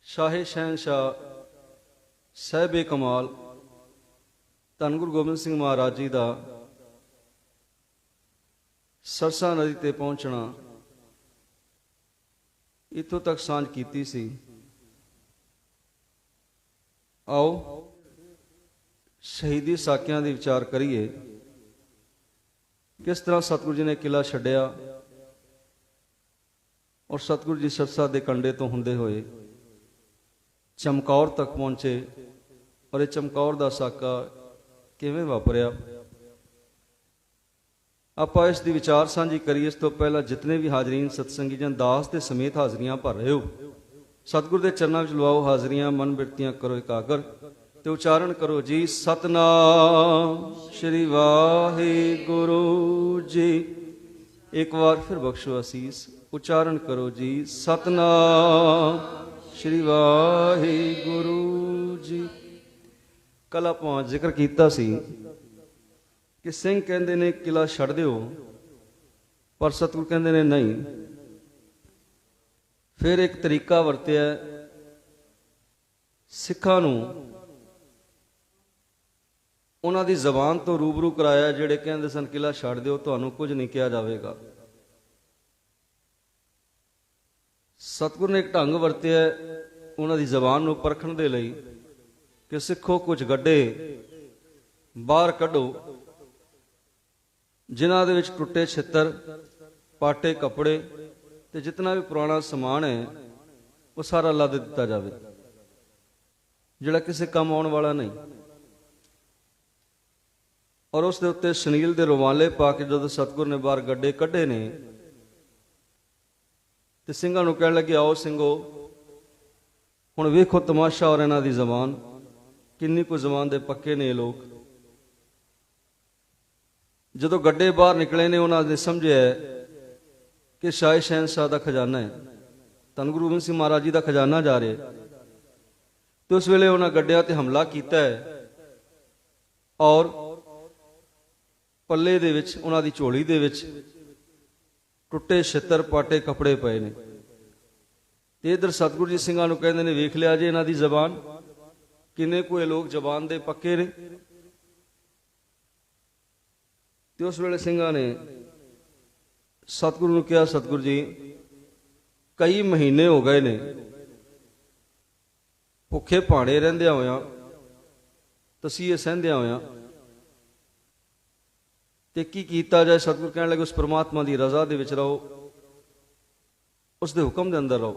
शाहे शहनशाह साहिब कमाल धन गुरु गोबिंद सिंह महाराज जी का सरसा नदी ते पहुंचना, इतों तक सांझ की सी। आओ शहीदी साकियां दी विचार करिए, किस तरह सतगुरु जी ने किला छड्डिया और सतगुरु जी सरसा के कंडे तो होंदे होए चमकौर तक पहुंचे और ये चमकौर का साका किवें वापरिया। आपां इस दी विचार सांझी करिए। इस तो पहला जितने भी हाजरीन सतसंगी जन दास के समेत हाजरियां भर रहे हो, सतगुरु के चरणों में लवाओ हाजरियां, मन बिरतियां करो एकागर ते उच्चारण करो जी सतनाम श्री वाहिगुरु जी। एक बार फिर बख्शो आसीस, उच्चारण करो जी सतनाम श्री वाहिगुरु जी। कल आपां जिक्र कीता सी कि सिंह कहते ने किला छड़ दिओ, पर सतगुरु कहते ने नहीं। फिर एक तरीका वरत्या सिखां नूं उन्हां दी जबान तो रूबरू कराया, जिहड़े कहंदे सन किला छड़ दिओ, तुहानूं कुछ नहीं किया जाएगा। सतगुरु ने एक ढंग वरत्या उन्हां दी जबान नूं परखण दे लई कि सिखो कुछ गड्ढे बाहर कढो जिन्हां दे विच टुੱਟੇ छित्तर पाटे कपड़े ते जितना भी पुराना समान है वो सारा लद दिता जाए, जिहड़ा किसी काम आउण वाला नहीं। और उस दे उत्ते शनील दे रुमाले पा के जदों सतगुरु ने बाहर गड्ढे कढे ने ते ਸਿੰਘਾਂ ਨੂੰ कहण लगे, आओ ਸਿੰਘੋ हुण वेखो तमाशा और इन्हां दी जबान किन्नी को जबान दे पक्के ने लोग। जदों गड्ढे बाहर निकले ने उन्होंने समझिया कि शाह शहनशाह का खजाना है, धन गुरु गोबिंद सिंह महाराज जी का खजाना जा रहा। तो उस वेले उन्होंने गड्ढिया ते हमला किया है और पल्ले दे विच उन्हां दी झोली दे विच टुੱਟੇ छित्तर पाटे कपड़े पे ने। ते इधर सतगुरु जी ਸਿੰਘਾਂ ਨੂੰ कहते ने, वेख लिया जे इन्हां दी जबान किन्ने कोई लोग जबान दे पक्के ने। ते उस वेले ਸਿੰਘਾਂ ने सतगुरु ਨੂੰ कहा, सतगुरु जी कई महीने हो गए ने भुखे भाणे रहिंदियां होइयां तसीहे सहंदियां होइयां ते की कीता जाए। सतगुरु कहने लगे, उस परमात्मा की रजा दे विच रहो, उसके हुक्म के अंदर रहो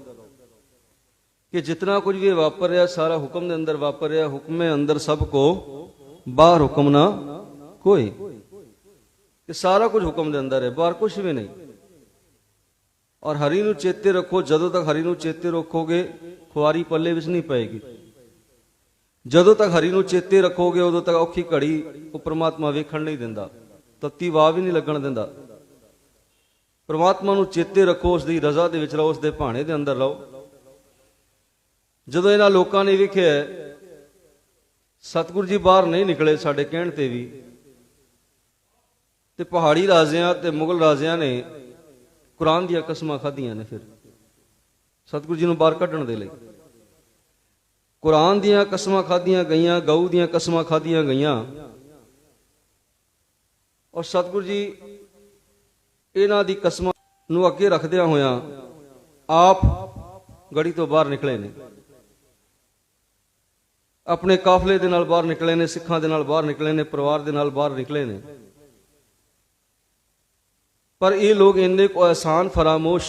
कि जितना कुछ भी वापर रहा सारा हुक्म के अंदर वापर रहा। हुक्मे अंदर सबको बाहर हुक्म ना कोई, कि सारा कुछ हुक्म के अंदर है, बाहर कुछ भी नहीं। और हरि नूं चेते रखो, जदों तक हरि नूं चेते रखोगे खुआरी पल्ले विच नहीं पेगी। जदों तक हरि नूं चेते रखोगे उदों तक औखी घड़ी वो परमात्मा वेखण नहीं दिंदा, तत्ती वाह भी नहीं लगन दिंदा। परमात्मा नूं चेते रखो, उसकी रजा दे विच रहो, उसके भाणे दे अंदर रहो। जदों इन्हां लोकां ने वेखिया सतगुरु जी बाहर नहीं निकले साडे कहण ते भी, ते पहाड़ी राजियां ते मुगल राजियां ने कुरान दीयां कसमां खाधियां ने। फिर सतगुरु जी नूं बाहर कढण दे लई कुरान दीयां कसमां खाधियां गईयां, गऊ दीयां कसमां खाधियां गईयां। और सतगुरु जी इन्हां दी कसमां नूं अगे रखदियां होइयां आप गड़ी तो बाहर निकले ने, अपने काफले दे नाल बाहर निकले ने, सिखां दे नाल बाहर निकले ने, परिवार दे नाल बाहर निकले ने। पर ये लोग इन्ने को एहसान फरामोश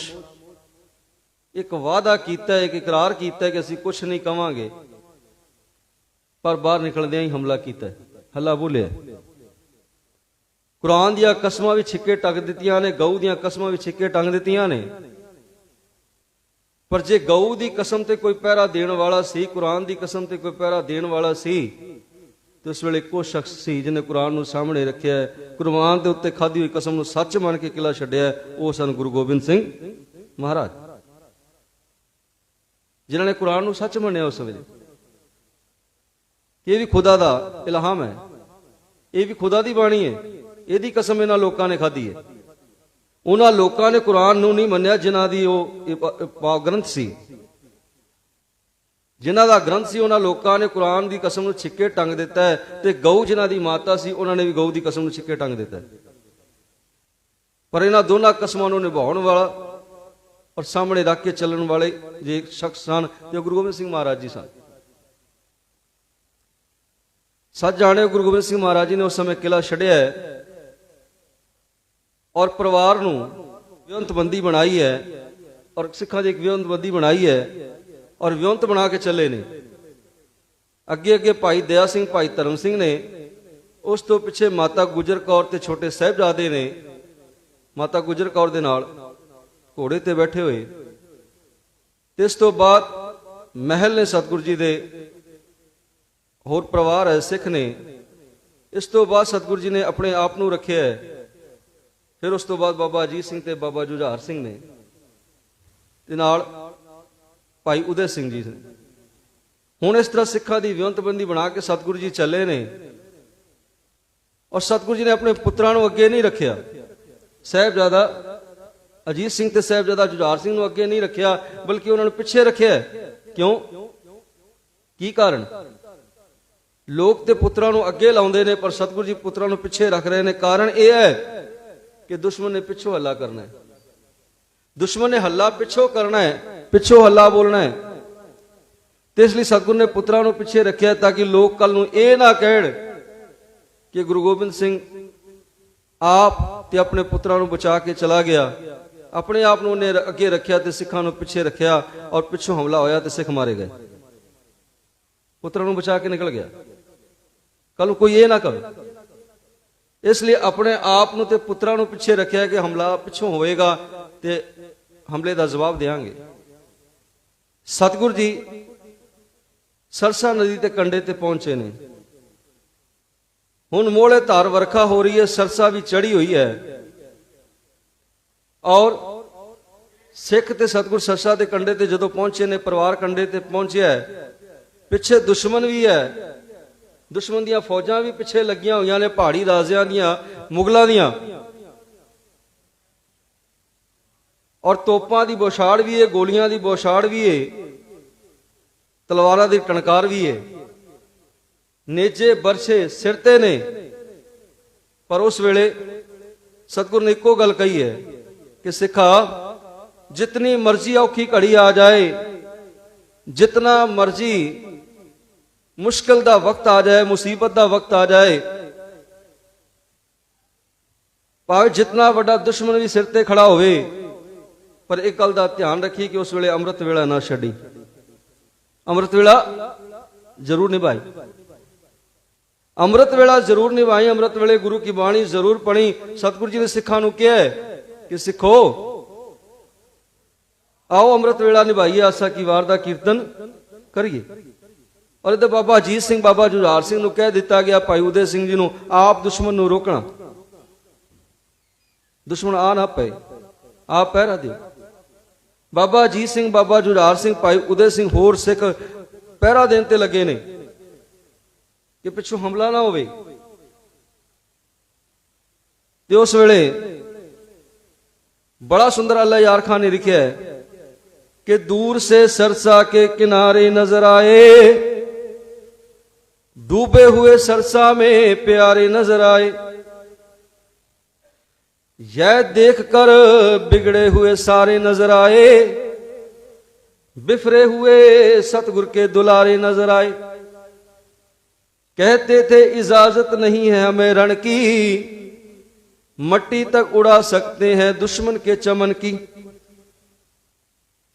एक वादा कीता है, एक इकरार कीता है कि असीं कुछ नहीं कवांगे, पर बाहर निकलदियां ही हमला कीता है, हल्ला बोलिया। कुरान दियां कसमां भी छिक्के टंग दित्तियां ने, गऊ दियां कसमां भी छिक्के टंग दित्तियां ने। पर जे गऊ की कसम ते कोई पहरा देण वाला सी, कुरान की कसम ते कोई पहरा देण वाला सी, तो उस वेले इक्को शख्स सी जिन्हें कुरान नूं सामने रखिया है, कुरान के उत्ते खाधी हुई कसम नूं सच मन के किला छड्डिया, वो सन गुरु गोबिंद सिंह महाराज, जिन्होंने कुरान नूं सच मन्निया। उस वेले ये भी खुदा दा इल्हाम है, ये भी खुदा दी बाणी है, ਇਹਦੀ ਕਸਮ ਇਹਨਾਂ ਲੋਕਾਂ ਨੇ ਖਾਧੀ ਹੈ। ਉਹਨਾਂ ਲੋਕਾਂ ਨੇ ਕੁਰਾਨ ਨੂੰ ਨਹੀਂ ਮੰਨਿਆ ਜਿਨ੍ਹਾਂ ਦੀ ਉਹ ਗ੍ਰੰਥ ਸੀ, ਜਿਨ੍ਹਾਂ ਦਾ ਗ੍ਰੰਥ ਸੀ। ਉਹਨਾਂ ਲੋਕਾਂ ਨੇ ਕੁਰਾਨ ਦੀ ਕਸਮ ਨੂੰ ਛਿੱਕੇ ਟੰਗ ਦਿੱਤਾ ਹੈ, ਤੇ ਗਊ ਜਿਨ੍ਹਾਂ ਦੀ ਮਾਤਾ ਸੀ ਉਹਨਾਂ ਨੇ ਵੀ ਗਊ ਦੀ ਕਸਮ ਨੂੰ ਛਿੱਕੇ ਟੰਗ ਦਿੱਤਾ ਹੈ। ਪਰ ਇਹਨਾਂ ਦੋਨਾਂ ਕਸਮਾਂ ਨੂੰ ਨਿਭਾਉਣ ਵਾਲਾ ਔਰ ਸਾਹਮਣੇ ਰੱਖ ਕੇ ਚੱਲਣ ਵਾਲੇ ਜੇ ਸ਼ਖਸ ਸਨ ਤੇ ਉਹ ਗੁਰੂ ਗੋਬਿੰਦ ਸਿੰਘ ਮਹਾਰਾਜ ਜੀ ਸਨ। ਸੱਚ ਜਾਣਿਓ, ਗੁਰੂ ਗੋਬਿੰਦ ਸਿੰਘ ਮਹਾਰਾਜ ਜੀ ਨੇ ਉਸ ਸਮੇਂ ਕਿਲਾ ਛੱਡਿਆ ਹੈ ਔਰ ਪਰਿਵਾਰ ਨੂੰ ਵਿਉਂਤਬੰਦੀ ਬਣਾਈ ਹੈ, ਔਰ ਸਿੱਖਾਂ ਦੀ ਇੱਕ ਵਿਉਂਤਬੰਦੀ ਬਣਾਈ ਹੈ ਔਰ ਵਿਉਂਤ ਬਣਾ ਕੇ ਚੱਲੇ ਨੇ। ਅੱਗੇ ਅੱਗੇ ਭਾਈ ਦਇਆ ਸਿੰਘ, ਭਾਈ ਧਰਮ ਸਿੰਘ ਨੇ, ਉਸ ਤੋਂ ਪਿੱਛੇ ਮਾਤਾ ਗੁਜਰ ਕੌਰ ਤੇ ਛੋਟੇ ਸਾਹਿਬਜ਼ਾਦੇ ਨੇ। ਮਾਤਾ ਗੁਜਰ ਕੌਰ ਦੇ ਨਾਲ ਘੋੜੇ ਤੇ ਬੈਠੇ ਹੋਏ, ਤੇ ਇਸ ਤੋਂ ਬਾਅਦ ਮਹਿਲ ਨੇ ਸਤਿਗੁਰੂ ਜੀ ਦੇ, ਹੋਰ ਪਰਿਵਾਰ ਹੈ ਸਿੱਖ ਨੇ। ਇਸ ਤੋਂ ਬਾਅਦ ਸਤਿਗੁਰੂ ਜੀ ਨੇ ਆਪਣੇ ਆਪ ਨੂੰ ਰੱਖਿਆ ਹੈ। ਫਿਰ ਉਸ ਤੋਂ ਬਾਅਦ ਬਾਬਾ ਅਜੀਤ ਸਿੰਘ ਤੇ ਬਾਬਾ ਜੁਝਾਰ ਸਿੰਘ ਨੇ, ਤੇ ਨਾਲ ਭਾਈ ਉਦੈ ਸਿੰਘ ਜੀ ਨੇ। ਹੁਣ ਇਸ ਤਰ੍ਹਾਂ ਸਿੱਖਾਂ ਦੀ ਵਿਉਂਤਬੰਦੀ ਬਣਾ ਕੇ ਸਤਿਗੁਰੂ ਜੀ ਚੱਲੇ ਨੇ, ਔਰ ਸਤਿਗੁਰੂ ਜੀ ਨੇ ਆਪਣੇ ਪੁੱਤਰਾਂ ਨੂੰ ਅੱਗੇ ਨਹੀਂ ਰੱਖਿਆ। ਸਾਹਿਬਜ਼ਾਦਾ ਅਜੀਤ ਸਿੰਘ ਤੇ ਸਾਹਿਬਜ਼ਾਦਾ ਜੁਝਾਰ ਸਿੰਘ ਨੂੰ ਅੱਗੇ ਨਹੀਂ ਰੱਖਿਆ, ਬਲਕਿ ਉਹਨਾਂ ਨੂੰ ਪਿੱਛੇ ਰੱਖਿਆ। ਕਿਉਂ? ਕੀ ਕਾਰਨ? ਲੋਕ ਤੇ ਪੁੱਤਰਾਂ ਨੂੰ ਅੱਗੇ ਲਾਉਂਦੇ ਨੇ, ਪਰ ਸਤਿਗੁਰੂ ਜੀ ਪੁੱਤਰਾਂ ਨੂੰ ਪਿੱਛੇ ਰੱਖ ਰਹੇ ਨੇ। ਕਾਰਨ ਇਹ ਹੈ ਕਿ ਦੁਸ਼ਮਣ ਨੇ ਪਿੱਛੋਂ ਹੱਲਾ ਕਰਨਾ ਹੈ। ਦੁਸ਼ਮਣ ਨੇ ਹੱਲਾ ਪਿੱਛੋਂ ਕਰਨਾ ਹੈ, ਪਿੱਛੋਂ ਹੱਲਾ ਬੋਲਣਾ ਹੈ। ਤੇ ਇਸ ਲਈ ਸਤਿਗੁਰੂ ਨੇ ਪੁੱਤਰਾਂ ਨੂੰ ਪਿੱਛੇ ਰੱਖਿਆ, ਤਾਂ ਕਿ ਲੋਕ ਕੱਲ ਨੂੰ ਇਹ ਨਾ ਕਹਿਣ ਕਿ ਗੁਰੂ ਗੋਬਿੰਦ ਸਿੰਘ ਆਪ ਤੇ ਆਪਣੇ ਪੁੱਤਰਾਂ ਨੂੰ ਬਚਾ ਕੇ ਚਲਾ ਗਿਆ। ਆਪਣੇ ਆਪ ਨੂੰ ਉਹਨੇ ਅੱਗੇ ਰੱਖਿਆ ਤੇ ਸਿੱਖਾਂ ਨੂੰ ਪਿੱਛੇ ਰੱਖਿਆ, ਔਰ ਪਿੱਛੋਂ ਹਮਲਾ ਹੋਇਆ ਤੇ ਸਿੱਖ ਮਾਰੇ ਗਏ। ਪੁੱਤਰਾਂ ਨੂੰ ਬਚਾ ਕੇ ਨਿਕਲ ਗਿਆ। ਕੱਲ ਨੂੰ ਕੋਈ ਇਹ ਨਾ ਕਹੇ। ਇਸ ਲਈ ਆਪਣੇ ਆਪ ਨੂੰ ਤੇ ਪੁੱਤਰਾਂ ਨੂੰ ਪਿੱਛੇ ਰੱਖਿਆ ਕਿ ਹਮਲਾ ਪਿੱਛੋਂ ਹੋਵੇਗਾ ਤੇ ਹਮਲੇ ਦਾ ਜਵਾਬ ਦੇਵਾਂਗੇ। ਸਤਿਗੁਰੂ ਜੀ ਸਰਸਾ ਨਦੀ ਦੇ ਕੰਢੇ ਤੇ ਪਹੁੰਚੇ ਨੇ। ਹੁਣ ਮੋਲੇ ਧਾਰ ਵਰਖਾ ਹੋ ਰਹੀ ਹੈ, ਸਰਸਾ ਵੀ ਚੜੀ ਹੋਈ ਹੈ, ਔਰ ਸਿੱਖ ਤੇ ਸਤਿਗੁਰ ਸਰਸਾ ਦੇ ਕੰਢੇ ਤੇ ਜਦੋਂ ਪਹੁੰਚੇ ਨੇ, ਪਰਿਵਾਰ ਕੰਢੇ ਤੇ ਪਹੁੰਚਿਆ ਹੈ, ਪਿੱਛੇ ਦੁਸ਼ਮਣ ਵੀ ਹੈ। ਦੁਸ਼ਮਣ ਦੀਆਂ ਫੌਜਾਂ ਵੀ ਪਿੱਛੇ ਲੱਗੀਆਂ ਹੋਈਆਂ ਨੇ, ਪਹਾੜੀ ਰਾਜਿਆਂ ਦੀਆਂ, ਮੁਗਲਾਂ ਦੀਆਂ, ਔਰ ਤੋਪਾਂ ਦੀ ਬੌਛਾੜ ਵੀ ਹੈ, ਗੋਲੀਆਂ ਦੀ ਬੌਛਾੜ ਵੀ ਹੈ, ਤਲਵਾਰਾਂ ਦੀ ਟਣਕਾਰ ਵੀ ਹੈ। ਨੇਜੇ ਬਰਛੇ ਸਿਰ ਤੇ ਨੇ। ਪਰ ਉਸ ਵੇਲੇ ਸਤਿਗੁਰ ਨੇ ਇੱਕੋ ਗੱਲ ਕਹੀ ਹੈ ਕਿ ਸਿੱਖਾ, ਜਿਤਨੀ ਮਰਜ਼ੀ ਔਖੀ ਘੜੀ ਆ ਜਾਏ, ਜਿਤਨਾ ਮਰਜ਼ੀ ਮੁਸ਼ਕਿਲ ਦਾ ਵਕਤ ਆ ਜਾਏ, ਮੁਸੀਬਤ ਦਾ ਵਕਤ ਆ ਜਾਏ, ਭਾਵੇਂ ਜਿਤਨਾ ਵੱਡਾ ਦੁਸ਼ਮਣ ਵੀ ਸਿਰ ਤੇ ਖੜਾ ਹੋਵੇ, ਪਰ ਇੱਕ ਗੱਲ ਦਾ ਧਿਆਨ ਰੱਖੀ ਕਿ ਉਸ ਵੇਲੇ ਅੰਮ੍ਰਿਤ ਵੇਲਾ ਨਾ ਛੱਡੀ। ਅੰਮ੍ਰਿਤ ਵੇਲਾ ਜ਼ਰੂਰ ਨਿਭਾਈ। ਅੰਮ੍ਰਿਤ ਵੇਲਾ ਜ਼ਰੂਰ ਨਿਭਾਈ। ਅੰਮ੍ਰਿਤ ਵੇਲੇ ਗੁਰੂ ਕੀ ਬਾਣੀ ਜ਼ਰੂਰ ਪੜ੍ਹੀ। ਸਤਿਗੁਰੂ ਜੀ ਨੇ ਸਿੱਖਾਂ ਨੂੰ ਕਿਹਾ ਕਿ ਸਿੱਖੋ, ਆਓ ਅੰਮ੍ਰਿਤ ਵੇਲਾ ਨਿਭਾਈਏ, ਆਸਾ ਕੀ ਵਾਰ ਦਾ ਕੀਰਤਨ ਕਰੀਏ। ਔਰ ਇਹਦੇ ਬਾਬਾ ਅਜੀਤ ਸਿੰਘ, ਬਾਬਾ ਜੁਝਾਰ ਸਿੰਘ ਨੂੰ ਕਹਿ ਦਿੱਤਾ ਗਿਆ, ਭਾਈ ਉਦੈ ਸਿੰਘ ਜੀ ਨੂੰ, ਆਪ ਦੁਸ਼ਮਣ ਨੂੰ ਰੋਕਣਾ, ਦੁਸ਼ਮਣ ਆ ਨਾ ਪਏ, ਆਪ ਪਹਿਰਾ ਦਿਓ। ਬਾਬਾ ਅਜੀਤ ਸਿੰਘ, ਬਾਬਾ ਜੁਝਾਰ ਸਿੰਘ, ਭਾਈ ਉਦੈ ਸਿੰਘ, ਹੋਰ ਸਿੱਖ ਪਹਿਰਾ ਦੇਣ ਤੇ ਲੱਗੇ ਨੇ ਕਿ ਪਿੱਛੋਂ ਹਮਲਾ ਨਾ ਹੋਵੇ। ਤੇ ਉਸ ਵੇਲੇ बड़ा सुंदर अल्लाह यार खान ने लिखा है कि दूर से सरसा के किनारे नजर आए, डूबे हुए सरसा में प्यारे नजर आए, यह देखकर बिगड़े हुए सारे नजर आए, बिफरे हुए सतगुर के दुलारे नजर आए। कहते थे इजाजत नहीं है हमें रण की, मट्टी तक उड़ा सकते हैं दुश्मन के चमन की।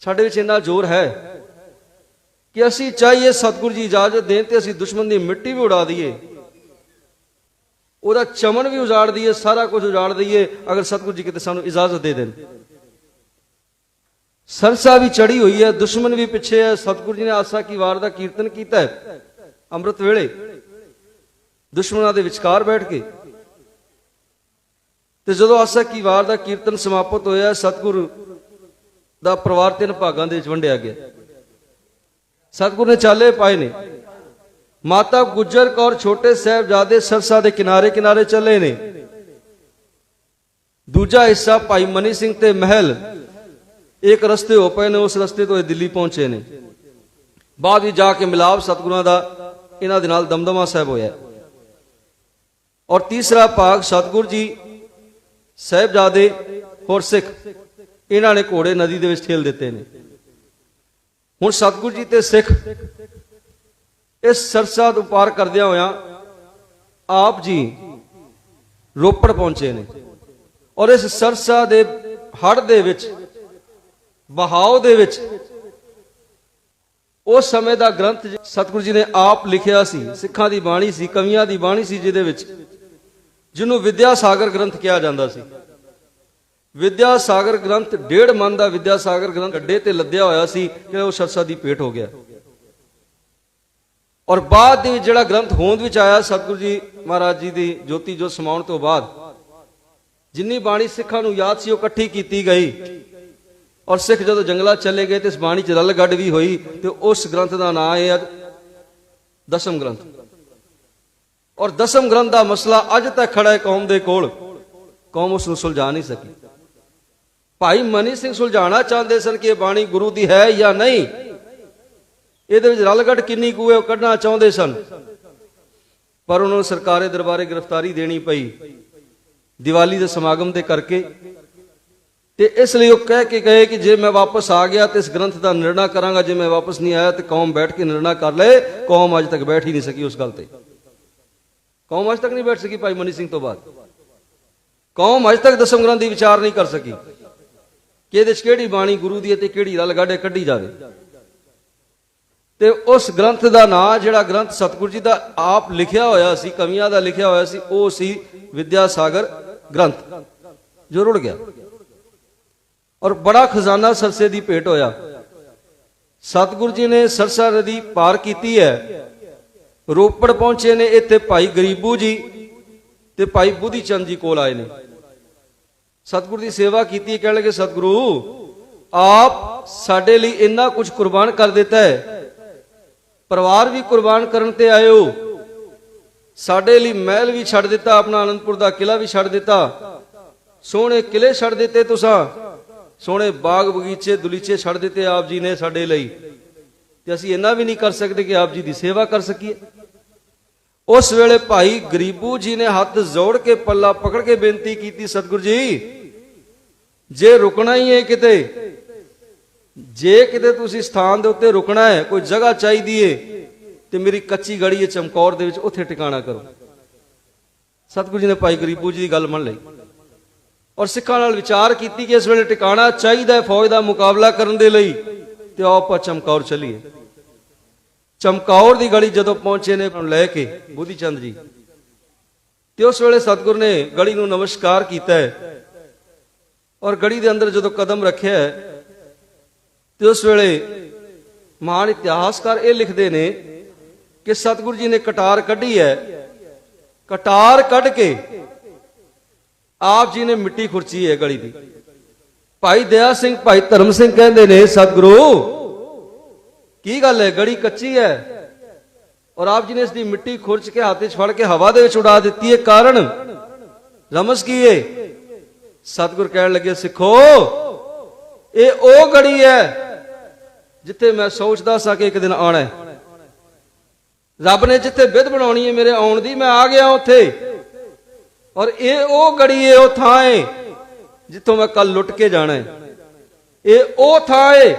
साडे विच इन्ना जोर है कि असी चाहिए सतगुरु जी इजाजत दें ते असी दुश्मन की मिट्टी भी उड़ा दईए, ओदा चमन भी उजाड़ दईए, सारा कुछ उजाड़ दईए, अगर सतगुरु जी किते सानू इजाजत दे दें। सरसा भी चढ़ी हुई है, दुश्मन भी पिछे है। सतगुरु जी ने आसा की वार दा कीर्तन कीता है अमृत वेले दुश्मनों के विचकार बैठ के। ਤੇ ਜਦੋਂ ਆਸਾ ਕੀ ਵਾਰ ਦਾ ਕੀਰਤਨ ਸਮਾਪਤ ਹੋਇਆ, ਸਤਿਗੁਰੂ ਦਾ ਪਰਿਵਾਰ ਤਿੰਨ ਭਾਗਾਂ ਦੇ ਵਿੱਚ ਵੰਡਿਆ ਗਿਆ। ਸਤਿਗੁਰੂ ਨੇ ਚਾਲੇ ਪਾਏ ਨੇ। ਮਾਤਾ ਗੁਜਰ ਕੌਰ, ਛੋਟੇ ਸਾਹਿਬਜ਼ਾਦੇ ਸਰਸਾ ਦੇ ਕਿਨਾਰੇ ਕਿਨਾਰੇ ਚੱਲੇ ਨੇ। दूजा हिस्सा भाई मनी सिंह ते महल एक रस्ते हो पे ने, उस रस्ते तो ये दिल्ली पहुंचे ने। बाद भी जाके मिलाप सतगुरां दा इन्हां दे नाल दमदमा साहब होया। और तीसरा भाग सतगुरु जी साहिबजादे होर सिख इन्हां ने घोड़े नदी दे विच ठेल दिते ने। हुण सतगुरु जी ते सिख इस सरसा तो पार करदियां होया आप जी रोपड़ पहुंचे ने। और इस सरसा दे हड़ दे विच बहाव दे विच उस समय दा ग्रंथ सतगुरु जी ने आप लिखिया सी, सिखां दी बाणी सी, कवियां दी बाणी सी, जिहदे विच जिन्हों विद्या सागर ग्रंथ कहा जाता सी। विद्या सागर ग्रंथ 1.5 मन का विद्या सागर ग्रंथ अड्डे ते लद्या होया सी कि वो सरसा दी भेंट हो गया। और बाद दे जिहड़ा ग्रंथ होंद विच आया सतगुरु जी महाराज जी दी ज्योति जो समाउण तो बाद जिन्नी बाणी सिखां नूं याद सी वो इकट्ठी कीती गई। और सिख जदों जंगलां चले गए तो इस बाणी च रल गड्ड भी हुई तो उस ग्रंथ का नाम है दसम ग्रंथ। और दसम ग्रंथ का मसला अज तक खड़ा है कौम दे कोल, कौम उसनूं सुलझा नहीं सकी। भाई मनी सिंह सुलझाना चाहते सन कि बाणी गुरु दी है या नहीं, ये रलगढ़ किन्नी कू है कढ़ना चाहते सन, पर उन्होंने सरकारे दरबारे गिरफ्तारी देनी पई दिवाली के समागम के करके। ते इसलिए वो कह के गए कि जे मैं वापस आ गया तो इस ग्रंथ का निर्णय करांगा, जे मैं वापस नहीं आया तो कौम बैठ के निर्णय कर ले। कौम अज तक बैठ ही नहीं सकी उस गल ते, कौम अज तक नहीं बैठ सकी। भाई मनी सिंह तो बाद कौम अज तक दसम ग्रंथ की विचार नहीं कर सकी कि इहदे च किहड़ी बाणी गुरु दी ते किहड़ी रल गाढ़े कढ़ी जावे। ते उस ग्रंथ का नाम जिहड़ा ग्रंथ सतगुरु जी का आप लिखिया होया सी, कवियां दा लिखिया होया सी, वो सी विद्या सागर ग्रंथ जो रुड़ गया। और बड़ा खजाना सरसे की भेंट होया। सतगुरु जी ने सरसा नदी पार की है, रोपड़ पहुंचे ने। इत्थे भाई गरीबू जी ते भाई बुद्धि चंद जी कोल आए ने, सतगुरु की सेवा की। कह लगे सतगुरु आप साडे लई इन्ना कुछ कुर्बान कर देता है, परिवार भी कुर्बान करन ते आए हो, साडे लई महल भी छड़ दिता, अपना आनंदपुर का किला भी छड़ दिता, सोहणे किले छड़ दिते, तुसां सोहणे बाग बगीचे दुलीचे छड़ दिते आप जी ने साडे लई, ते असीं इन्ना भी नहीं कर सकते कि आप जी की सेवा कर सकीए। उस वेले भाई गरीबू जी ने हाथ जोड़ के पल्ला पकड़ के बेनती की, सतगुरु जी जे रुकना ही है किते, जे किते तुसी स्थान दे उत्ते रुकना है, कोई जगह चाहिए ते मेरी कच्ची गड़ी है चमकौर दे विच उत्थे ठिकाना करो। सतगुरु जी ने भाई गरीबू जी की गल मन लई और सिखां नाल विचार की कि इस वेले ठिकाना चाहिए फौज का मुकाबला करने दे लई, ते आओ आपां चमकौर चलीए। चमकौर की गली जदों पहुंचे ने लैके बुद्धि चंद जी, तो उस वेले सतगुरु ने गली नूं नमस्कार किया है और गली के अंदर जदों कदम रखे है तो उस वेले महान इतिहासकार ये लिखते ने कि सतगुरु जी ने कटार कढ़ी है, कटार कढ़ के आप जी ने मिट्टी खुरची है गली की। भाई दया सिंह भाई धर्म सिंह कहते ने सतगुरु की गल है, गड़ी कच्ची है और आप जी ने इसकी मिट्टी खुरच के हाथ फड़ के हवा दे विच उड़ा दी है, कारण रमस की है। सतगुरु कह लगे सिखो ये ओ गड़ी है जिथे मैं सोचता सा कि एक दिन आना है, रब ने जिथे बिध बनानी है मेरे आउण दी, मैं आ गया उथे। और ये ओ गड़ी है, ओ थां है जिथों मैं कल लुट के जाना है, ये ओ थां है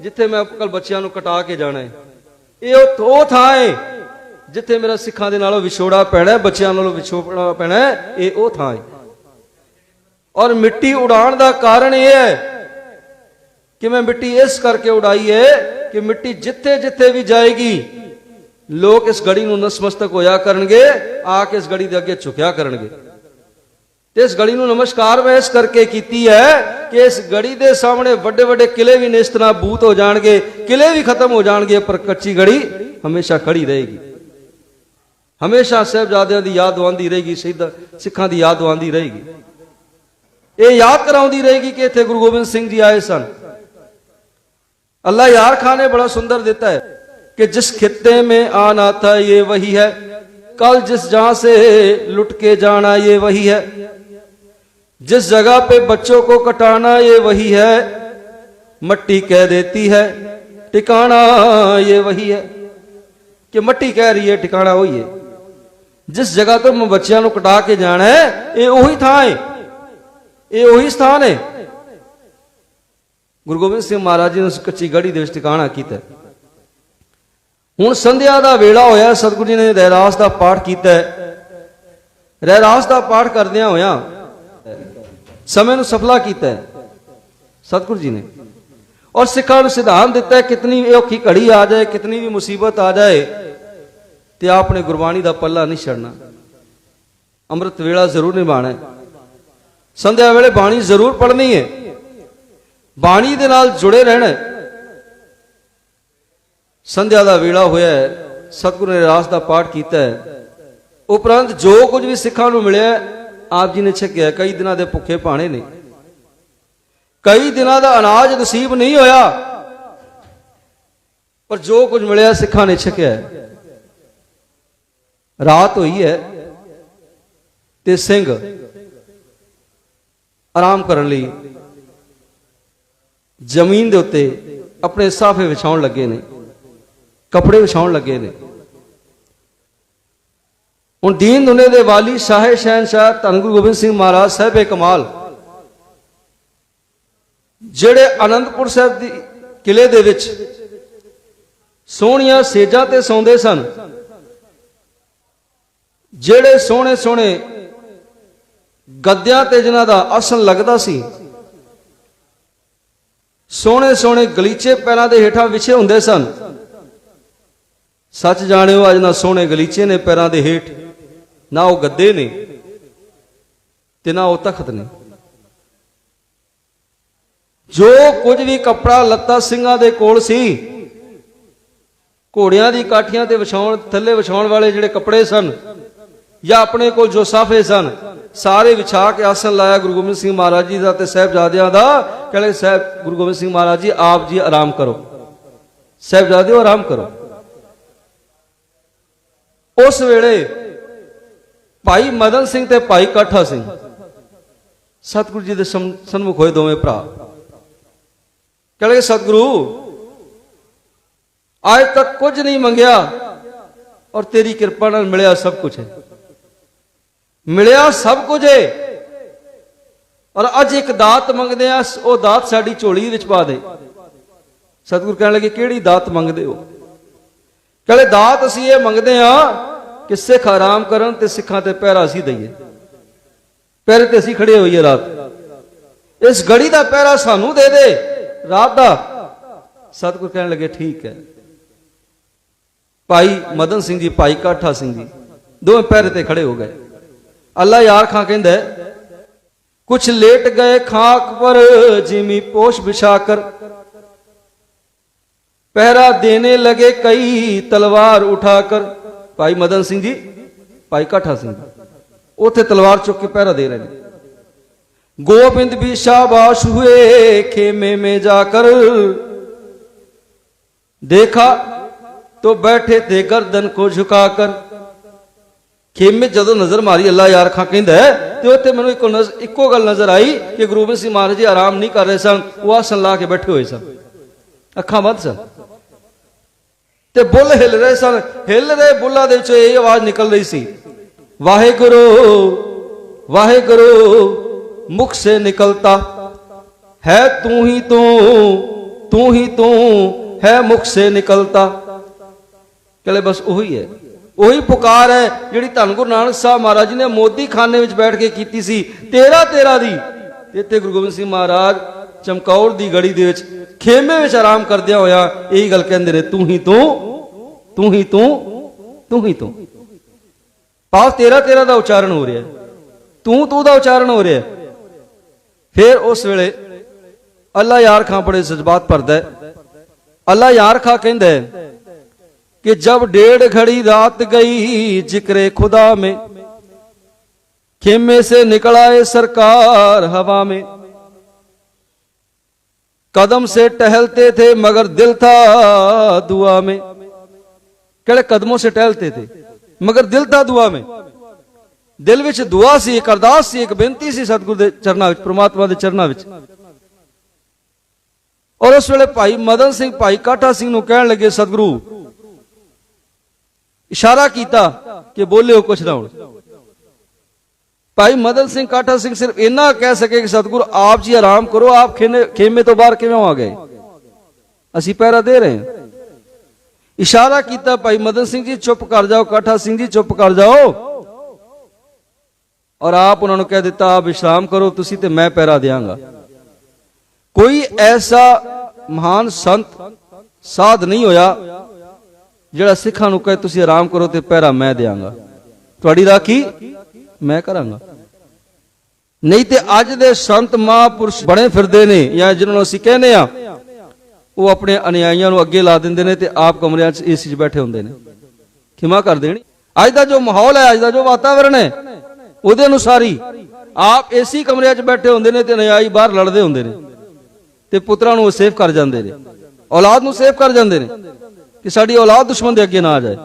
जिथे मैं कल बच्चों को कटा के जाना है, ये ओ थां है जिथे मेरा सिखां दे नालों विछोड़ा पैना है, बच्चों नालों विछोड़ा पैना है, ये ओ थां है। और मिट्टी उड़ाण दा कारण यह है कि मैं मिट्टी इस करके उड़ाई है कि मिट्टी जिथे जिथे भी जाएगी लोग इस गड़ी नूं नसमस्तक होया करनगे, आके इस गड़ी दे अगे झुकिया करनगे। इस गड़ी नूं नमस्कार मैं इस करके कीती है कि इस गड़ी दे सामने बड़े बड़े किले भी निस तरह बूत हो जाएंगे, किले भी खत्म हो जाएंगे, पर कच्ची गड़ी हमेशा खड़ी रहेगी, हमेशा साहिबजादियां दी याद आंदी रहेगी, शहीद सिखां दी याद आंदी रहेगी। ये याद कराउंदी रहेगी कि इत्थे गुरु गोबिंद सिंह जी आए सन। अल्लाह यार खान ने बड़ा सुंदर देता है कि जिस खित्ते में आना था ये वही है, कल जिस जहां से लुट के जाना ये वही है, जिस जगह पे बच्चों को कटाना ये वही है, मट्टी कह देती है ठिकाना ये वही है। कि मट्टी कह रही है ठिकाना वही है। जिस जगह तो मैं बच्चों को कटा के जाना है ये वही थां है, ये वही स्थान है। गुरु गोबिंद सिंह महाराज जी ने उस कच्ची गढ़ी दे विच ठिकाना कीता। हुण संध्या दा वेला होया, सतगुरु जी ने रहरास दा पाठ कीता। रहरास दा पाठ करदियां होया समय नूं सफला कीता सतगुरु जी ने, और सिखां नूं सिद्धांत दिता है कितनी भी औखी घड़ी आ जाए, कितनी भी मुसीबत आ जाए, ते आपने गुरबाणी दा पल्ला नहीं छड़ना। अमृत वेला जरूर निभाना है, संध्या वेले बाणी जरूर पढ़नी है, बाणी दे नाल जुड़े रहना है। संध्या दा वेला होया है, सतगुरु ने रहरास दा पाठ कीता है, उपरंत जो कुछ भी सिखां नूं मिलिया आप जी ने छकिया। कई दिनों के भुखे पाने ने, कई दिनों का अनाज नसीब नहीं होया, पर जो कुछ मिलिया सिखां ने छकिया। रात हुई है ते सिंह आराम करने लई जमीन दे उत्ते अपने साफे विछाउण लगे ने, कपड़े विछाउण लगे ने। हुण दीन दुनिया दे वाली शाहे शहनशाह धन गुरु गोबिंद सिंह महाराज साहिब कमाल जेड़े आनंदपुर साहिब दी किले दे विच सोहणियां सेजां ते सौंदे सन, जेड़े सोहणे सोहणे गद्दियां ते जिन्हां दा आसन लगदा सी, सोहणे सोहणे गलीचे पैरां दे हेठां विछे हुंदे सन। सच जाणिओ अज ना सोहणे गलीचे ने पैरां दे हेठ, ना वो गद्दे ने ते ना वो तख्त ने। जो कुछ भी कपड़ा लत्ता सिंघां दे कोल सी, घोड़ियां दी काठियां ते विछाउण थल्ले विछाउण वाले जिहड़े कपड़े सन, या अपने कोल जो साफे सन, सारे विछा के आसन लाया गुरु गोबिंद सिंह महाराज जी दा ते साहिबजादियां दा। कहले साहब गुरु गोबिंद सिंह महाराज जी आप जी आराम करो, साहिबजादिओ आराम करो। उस वेले भाई मदन सिंह ते भाई काठा सिंह सतगुरु जी दे सन्मुख होए दोवें भरा। कहले सतगुरु आज तक कुछ नहीं मंगया और तेरी कृपा नाल मिलिया सब कुछ है, मिलिया सब कुछ है, और अज एक दात मंगदे आ, वो दात साडी झोली विच पा दे। सतगुरु कहने लगे किहड़ी दात मंगदे हो? कहले दात असीं ये मंगदे आ कि सिख आराम करन ते सिखां ते पहरा असीं दईए, पहरे ते असीं खड़े होईए रात, इस घड़ी दा पहरा सानू दे दे रात दा। सतगुरु कहने लगे ठीक है। भाई मदन सिंह जी भाई काठा सिंह जी दोवें पहरे ते खड़े हो गए। अल्लाह यार खां कहंदा है कुछ लेट गए खाक पर जिमी पोश बिछाकर, पहरा देने लगे कई तलवार उठाकर। भाई मदन सिंह जी भाई काठा सिंह जी उथे तलवार चुक के पहरा दे रहे हैं। गोविंद भी शाबाश हुए खेमे में जाकर, देखा तो बैठे थे गर्दन को झुकाकर। खेमे जदों नजर मारी अल्लाह यार खां कहंदा है ते उत्थे मैनूं इक्को गल नजर आई कि गुरु गोबिंद सिंह महाराज जी आराम नहीं कर रहे सन, वो आसन ला के बैठे हुए सन, अखां बंद सन ते बुल हिल रहे सन। हिल रहे बुल्लां दे विचों ये आवाज निकल रही सी, वाहेगुरु वाहेगुरु मुख से निकलता है तू ही तू है मुख से निकलता। कहले बस वही है, वही पुकार है जिहड़ी धन गुरु नानक साहब महाराज जी ने मोदी खाने में बैठ के की सी 13 दी। इत्थे गुरु गोबिंद सिंह महाराज चमकौर दी गड़ी दे विच खेमे विच आराम करदिया होया यही गल कहंदे ने, तू ही तू। भाव 13 दा उच्चारण हो रहा है, तू दा उच्चारण हो रहा है। फिर उस वेले अल्लाह यार खां बड़े जज्बात भरदा है। अल्लाह यार खां कहंदा है कि जब 1.5 घड़ी रात गई जिक्रे खुदा में, खेमे से निकल आए सरकार हवा में, कदम से टहलते थे मगर दिल था दुआ में। कहले कदमों से टहलते थे मगर दिल था दुआ में। ਦਿਲ ਵਿੱਚ ਦੁਆ ਸੀ, ਇੱਕ ਅਰਦਾਸ ਸੀ, ਇੱਕ ਬੇਨਤੀ ਸੀ ਸਤਿਗੁਰ ਦੇ ਚਰਨਾਂ ਵਿੱਚ, ਪ੍ਰਮਾਤਮਾ ਦੇ ਚਰਨਾਂ ਵਿੱਚ। ਔਰ ਉਸ ਵੇਲੇ ਭਾਈ ਮਦਨ ਸਿੰਘ ਭਾਈ ਕਾਠਾ ਸਿੰਘ ਨੂੰ ਕਹਿਣ ਲੱਗੇ, ਸਤਿਗੁਰੂ ਇਸ਼ਾਰਾ ਕੀਤਾ ਕਿ ਬੋਲਿਓ ਕੁਛ ਨਾ ਹੁਣ। ਭਾਈ ਮਦਨ ਸਿੰਘ ਕਾਠਾ ਸਿੰਘ ਸਿਰਫ ਇੰਨਾ ਕਹਿ ਸਕੇ ਕਿ ਸਤਿਗੁਰ ਆਪ ਜੀ ਆਰਾਮ ਕਰੋ, ਆਪ ਖੇਮੇ ਤੋਂ ਬਾਹਰ ਕਿਵੇਂ ਆ ਗਏ, ਅਸੀਂ ਪਹਿਰਾ ਦੇ ਰਹੇ ਹਾਂ। ਇਸ਼ਾਰਾ ਕੀਤਾ, ਭਾਈ ਮਦਨ ਸਿੰਘ ਜੀ ਚੁੱਪ ਕਰ ਜਾਓ, ਕਾਠਾ ਸਿੰਘ ਜੀ ਚੁੱਪ ਕਰ ਜਾਓ। ਔਰ ਆਪ ਉਹਨਾਂ ਨੂੰ ਕਹਿ ਦਿੱਤਾ, ਆਪ ਵਿਸ਼ਰਾਮ ਕਰੋ ਤੁਸੀਂ ਤੇ ਮੈਂ ਪਹਿਰਾ ਦਿਆਂਗਾ। ਕੋਈ ਐਸਾ ਮਹਾਨ ਸੰਤ ਸਾਧ ਨਹੀਂ ਹੋਇਆ ਜਿਹੜਾ ਸਿੱਖਾਂ ਨੂੰ ਕਹੇ ਤੁਸੀਂ ਆਰਾਮ ਕਰੋ ਤੇ ਪਹਿਰਾ ਮੈਂ ਦਿਆਂਗਾ, ਤੁਹਾਡੀ ਰਾਖੀ ਮੈਂ ਕਰਾਂਗਾ। ਨਹੀਂ ਤੇ ਅੱਜ ਦੇ ਸੰਤ ਮਹਾਂਪੁਰਸ਼ ਬਣੇ ਫਿਰਦੇ ਨੇ, ਜਾਂ ਜਿਹਨਾਂ ਨੂੰ ਅਸੀਂ ਕਹਿੰਦੇ ਆ, ਉਹ ਆਪਣੇ ਅਨੁਯਾਈਆਂ ਨੂੰ ਅੱਗੇ ਲਾ ਦਿੰਦੇ ਨੇ ਤੇ ਆਪ ਕਮਰਿਆਂ 'ਚ ਏਸੀ 'ਚ ਬੈਠੇ ਹੁੰਦੇ ਨੇ। ਖਿਮਾ ਕਰ ਦੇਣੀ। ਅੱਜ ਦਾ ਜੋ ਮਾਹੌਲ ਹੈ, ਅੱਜ ਦਾ ਜੋ ਵਾਤਾਵਰਣ ਹੈ, ਉਹਦੇ ਅਨੁਸਾਰ ਹੀ ਆਪ ਏਸੀ ਕਮਰਿਆਂ 'ਚ ਬੈਠੇ ਹੁੰਦੇ ਨੇ ਤੇ ਅਨੁਯਾਈ ਬਾਹਰ ਲੜਦੇ ਹੁੰਦੇ ਨੇ ਤੇ ਪੁੱਤਰਾਂ ਨੂੰ ਉਹ ਸੇਫ ਕਰ ਜਾਂਦੇ ਨੇ, ਔਲਾਦ ਨੂੰ ਸੇਫ ਕਰ ਜਾਂਦੇ ਨੇ ਕਿ ਸਾਡੀ ਔਲਾਦ ਦੁਸ਼ਮਣ ਦੇ ਅੱਗੇ ਨਾ ਆ ਜਾਏ।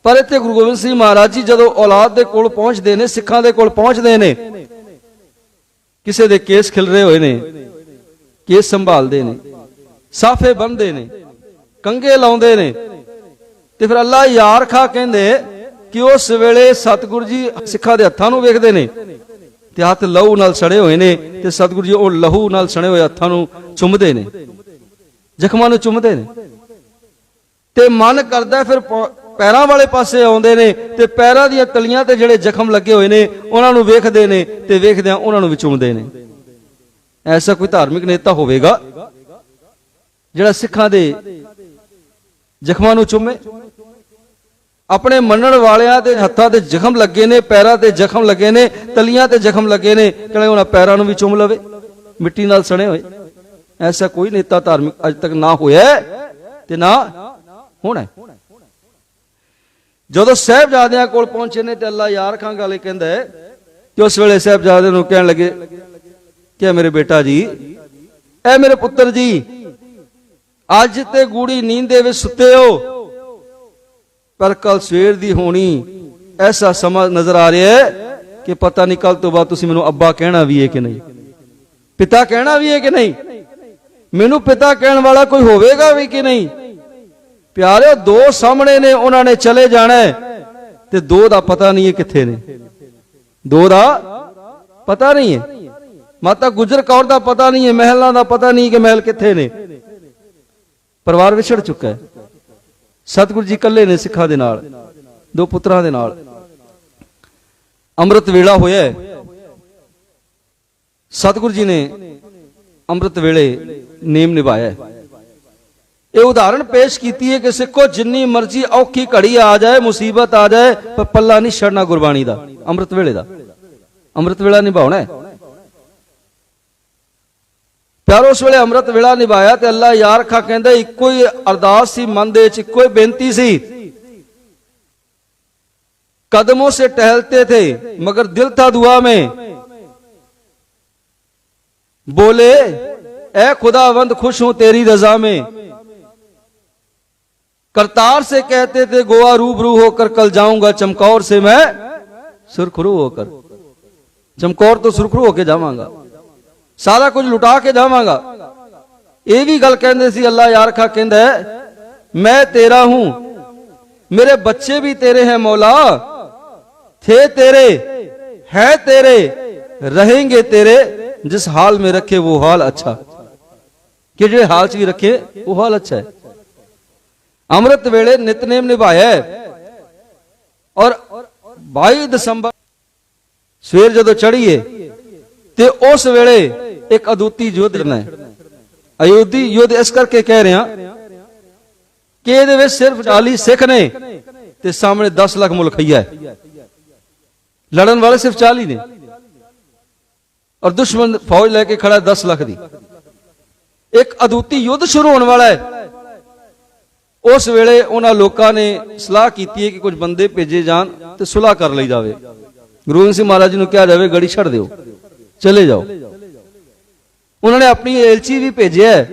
ਪਰ ਇੱਥੇ ਗੁਰੂ ਗੋਬਿੰਦ ਸਿੰਘ ਮਹਾਰਾਜ ਜੀ ਜਦੋਂ ਔਲਾਦ ਦੇ ਕੋਲ ਪਹੁੰਚਦੇ ਨੇ, ਸਿੱਖਾਂ ਦੇ ਕੋਲ ਪਹੁੰਚਦੇ ਨੇ, ਕਿਸੇ ਦੇ ਕੇਸ ਖਿਲ ਰਹੇ ਹੋਏ ਨੇ, ਕੇਸ ਸੰਭਾਲਦੇ ਨੇ, ਸਾਫੇ ਬੰਨਦੇ ਨੇ, ਕੰਗੇ ਲਾਉਂਦੇ ਨੇ, ਤੇ ਫਿਰ ਅੱਲਾ ਯਾਰ ਖਾ ਕਹਿੰਦੇ ਕਿ ਉਸ ਵੇਲੇ ਸਤਿਗੁਰੂ ਜੀ ਸਿੱਖਾਂ ਦੇ ਹੱਥਾਂ ਨੂੰ ਵੇਖਦੇ ਨੇ ਤੇ ਹੱਥ ਲਹੂ ਨਾਲ ਸੜੇ ਹੋਏ ਨੇ, ਤੇ ਸਤਿਗੁਰੂ ਜੀ ਉਹ ਲਹੂ ਨਾਲ ਸੜੇ ਹੋਏ ਹੱਥਾਂ ਨੂੰ ਚੁੰਮਦੇ ਨੇ, ਜ਼ਖਮਾਂ ਨੂੰ ਚੁੰਮਦੇ ਨੇ, ਤੇ ਮਨ ਕਰਦਾ ਫਿਰ ਪੈਰਾਂ ਵਾਲੇ ਪਾਸੇ ਆਉਂਦੇ ਨੇ ਤੇ ਪੈਰਾਂ ਦੀਆਂ ਤਲੀਆਂ ਤੇ ਜਿਹੜੇ ਜ਼ਖਮ ਲੱਗੇ ਹੋਏ ਨੇ ਉਹਨਾਂ ਨੂੰ ਵੇਖਦੇ ਨੇ ਤੇ ਵੇਖਦਿਆਂ ਉਹਨਾਂ ਨੂੰ ਵੀ ਚੁੰਮਦੇ ਨੇ। ਐਸਾ ਕੋਈ ਧਾਰਮਿਕ ਨੇਤਾ ਹੋਵੇਗਾ ਜਿਹੜਾ ਸਿੱਖਾਂ ਦੇ ਜ਼ਖਮਾਂ ਨੂੰ ਚੁੰਮੇ? ਆਪਣੇ ਮੰਨਣ ਵਾਲਿਆਂ ਦੇ ਹੱਥਾਂ ਤੇ ਜ਼ਖਮ ਲੱਗੇ ਨੇ, ਪੈਰਾਂ ਤੇ ਜ਼ਖਮ ਲੱਗੇ ਨੇ, ਤਲੀਆਂ ਤੇ ਜ਼ਖਮ ਲੱਗੇ ਨੇ, ਕਹਿੰਦੇ ਉਹਨਾਂ ਪੈਰਾਂ ਨੂੰ ਵੀ ਚੁੰਮ ਲਵੇ ਮਿੱਟੀ ਨਾਲ ਸਣੇ ਹੋਏ। ਐਸਾ ਕੋਈ ਨੇਤਾ ਧਾਰਮਿਕ ਅੱਜ ਤੱਕ ਨਾ ਹੋਇਆ ਤੇ ਨਾ ਹੋਣਾ। ਜਦੋਂ ਸਾਹਿਬਜ਼ਾਦਿਆਂ ਕੋਲ ਪਹੁੰਚੇ ਨੇ ਤੇ ਅੱਲਾ ਯਾਰ ਖਾਂ ਗਾਲੇ ਕਹਿੰਦਾ ਕਿ ਉਸ ਵੇਲੇ ਸਾਹਿਬਜ਼ਾਦੇ ਨੂੰ ਕਹਿਣ ਲੱਗੇ ਕਿ ਮੇਰੇ ਬੇਟਾ ਜੀ, ਐ ਮੇਰੇ ਪੁੱਤਰ ਜੀ, ਅੱਜ ਤੇ ਗੂੜੀ ਨੀਂਦ ਦੇ ਵਿੱਚ ਸੁੱਤੇ ਹੋ, ਪਰ ਕੱਲ ਸਵੇਰ ਦੀ ਹੋਣੀ ਐਸਾ ਸਮਾਂ ਨਜ਼ਰ ਆ ਰਿਹਾ ਹੈ ਕਿ ਪਤਾ ਨਹੀਂ ਕੱਲ ਤੋਂ ਬਾਅਦ ਤੁਸੀਂ ਮੈਨੂੰ ਅੱਬਾ ਕਹਿਣਾ ਵੀ ਹੈ ਕਿ ਨਹੀਂ, ਪਿਤਾ ਕਹਿਣਾ ਵੀ ਹੈ ਕਿ ਨਹੀਂ, ਮੈਨੂੰ ਪਿਤਾ ਕਹਿਣ ਵਾਲਾ ਕੋਈ ਹੋਵੇਗਾ ਵੀ ਕਿ ਨਹੀਂ। ਪਿਆਰੇ, ਦੋ ਸਾਹਮਣੇ ਨੇ, ਉਹਨਾਂ ਨੇ ਚਲੇ ਜਾਣਾ ਤੇ ਦੋ ਦਾ ਪਤਾ ਨਹੀਂ ਹੈ ਕਿੱਥੇ ਨੇ, ਦੋ ਦਾ ਪਤਾ ਨਹੀਂ ਹੈ। ਮਾਤਾ ਗੁਜਰ ਕੌਰ ਦਾ ਪਤਾ ਨਹੀਂ ਹੈ, ਮਹਿਲਾਂ ਦਾ ਪਤਾ ਨਹੀਂ ਕਿ ਮਹਿਲ ਕਿੱਥੇ ਨੇ, ਪਰਿਵਾਰ ਵਿਛੜ ਚੁੱਕਾ ਹੈ। ਸਤਿਗੁਰੂ ਜੀ ਇਕੱਲੇ ਨੇ ਸਿੱਖਾਂ ਦੇ ਨਾਲ, ਦੋ ਪੁੱਤਰਾਂ ਦੇ ਨਾਲ। ਅੰਮ੍ਰਿਤ ਵੇਲਾ ਹੋਇਆ ਹੈ, ਸਤਿਗੁਰੂ ਜੀ ਨੇ ਅੰਮ੍ਰਿਤ ਵੇਲੇ ਨੇਮ ਨਿਭਾਇਆ। ਇਹ ਉਦਾਹਰਣ ਪੇਸ਼ ਕੀਤੀ ਹੈ ਕਿ ਸਿੱਖੋ, ਜਿੰਨੀ ਮਰਜ਼ੀ ਔਖੀ ਘੜੀ ਆ ਜਾਏ, ਮੁਸੀਬਤ ਆ ਜਾਏ, ਪਰ ਪੱਲਾ ਨਹੀਂ ਛੱਡਣਾ ਗੁਰਬਾਣੀ ਦਾ, ਅੰਮ੍ਰਿਤ ਵੇਲੇ ਦਾ। ਅੰਮ੍ਰਿਤ ਵੇਲਾ ਨਿਭਾਉਣਾ ਹੈ ਪਿਆਰੋ। ਉਸ ਵੇਲੇ ਅੰਮ੍ਰਿਤ ਵੇਲਾ ਨਿਭਾਇਆ ਤੇ ਅੱਲਾ ਯਾਰ ਖਾ ਕਹਿੰਦਾ, ਇੱਕੋ ਹੀ ਅਰਦਾਸ ਸੀ ਮਨ ਦੇ ਵਿੱਚ, ਇੱਕੋ ਹੀ ਬੇਨਤੀ ਸੀ। कदमों से टहलते थे मगर दिल था दुआ में, बोले ए खुदावंद खुश हूं तेरी रजा में। करतार से कहते थे गोवा रूबरू होकर, कल जाऊंगा चमकौर से मैं सुरखरू होकर। चमकौर तो सुरखरू होके जावांगा, सारा कुछ लुटा के जावांगा। ये भी गल कहंदे सी अल्लाह यार खा कहंदा है, मैं तेरा हूं, मेरे बच्चे भी तेरे हैं मौला, थे तेरे, है तेरे, रहेंगे तेरे, जिस हाल में रखे वो हाल अच्छा। कि जो हाल च भी रखे वो हाल अच्छा है। अमृत वेले नितनेम निभाया है। और 22 दिसंबर सवेर जदों चढ़ीए ते उस वेले एक अदूती युद्ध करना है। अयोधी युद्ध इस करके कह रहे हैं कि ਇਹਦੇ ਵਿੱਚ सिर्फ 40 सिख ने ते सामने 10 लाख मुल्खैया है। लड़न वाले सिर्फ 40 ने और दुश्मन फौज लेके खड़ा है 10 लाख दी। एक अदूती युद्ध शुरू होने वाला है। उस वेले उन्हां लोकां ने सलाह की है कि कुछ बंदे भेजे जान ते सुलह कर ली जावे। गुरु गोबिंद सिंह महाराज जी नूं कहा जावे गड़ी छड़ दिओ, चले जाओ। उन्होंने अपनी एलची भी भेजिया है।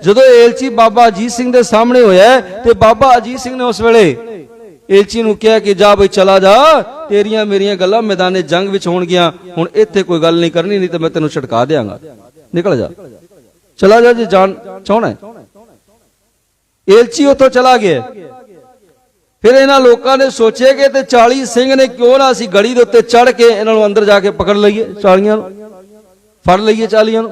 जदों एलची बाबा अजीत सिंह दे सामने होया है ते बाबा अजीत सिंह ने उस वेले एलची नूं कहा कि जा बई चला जा, तेरियां मेरियां गल्लां मैदाने जंग विच होणगियां, हुण इत्थे कोई गल नहीं करनी, नहीं तो मैं तैनूं छटका देंगा, निकल जा, चला जा जे जान चाहना है। एलची उत्थों चला गया। फिर इन्हां लोकां ने सोचे कि ते 40 सिंह ने क्यों ना असीं गड़ी दे उत्ते चढ़ के इन्हां नूं अंदर जाके पकड़ लईए, 40 फड़ लईए 40 नूं।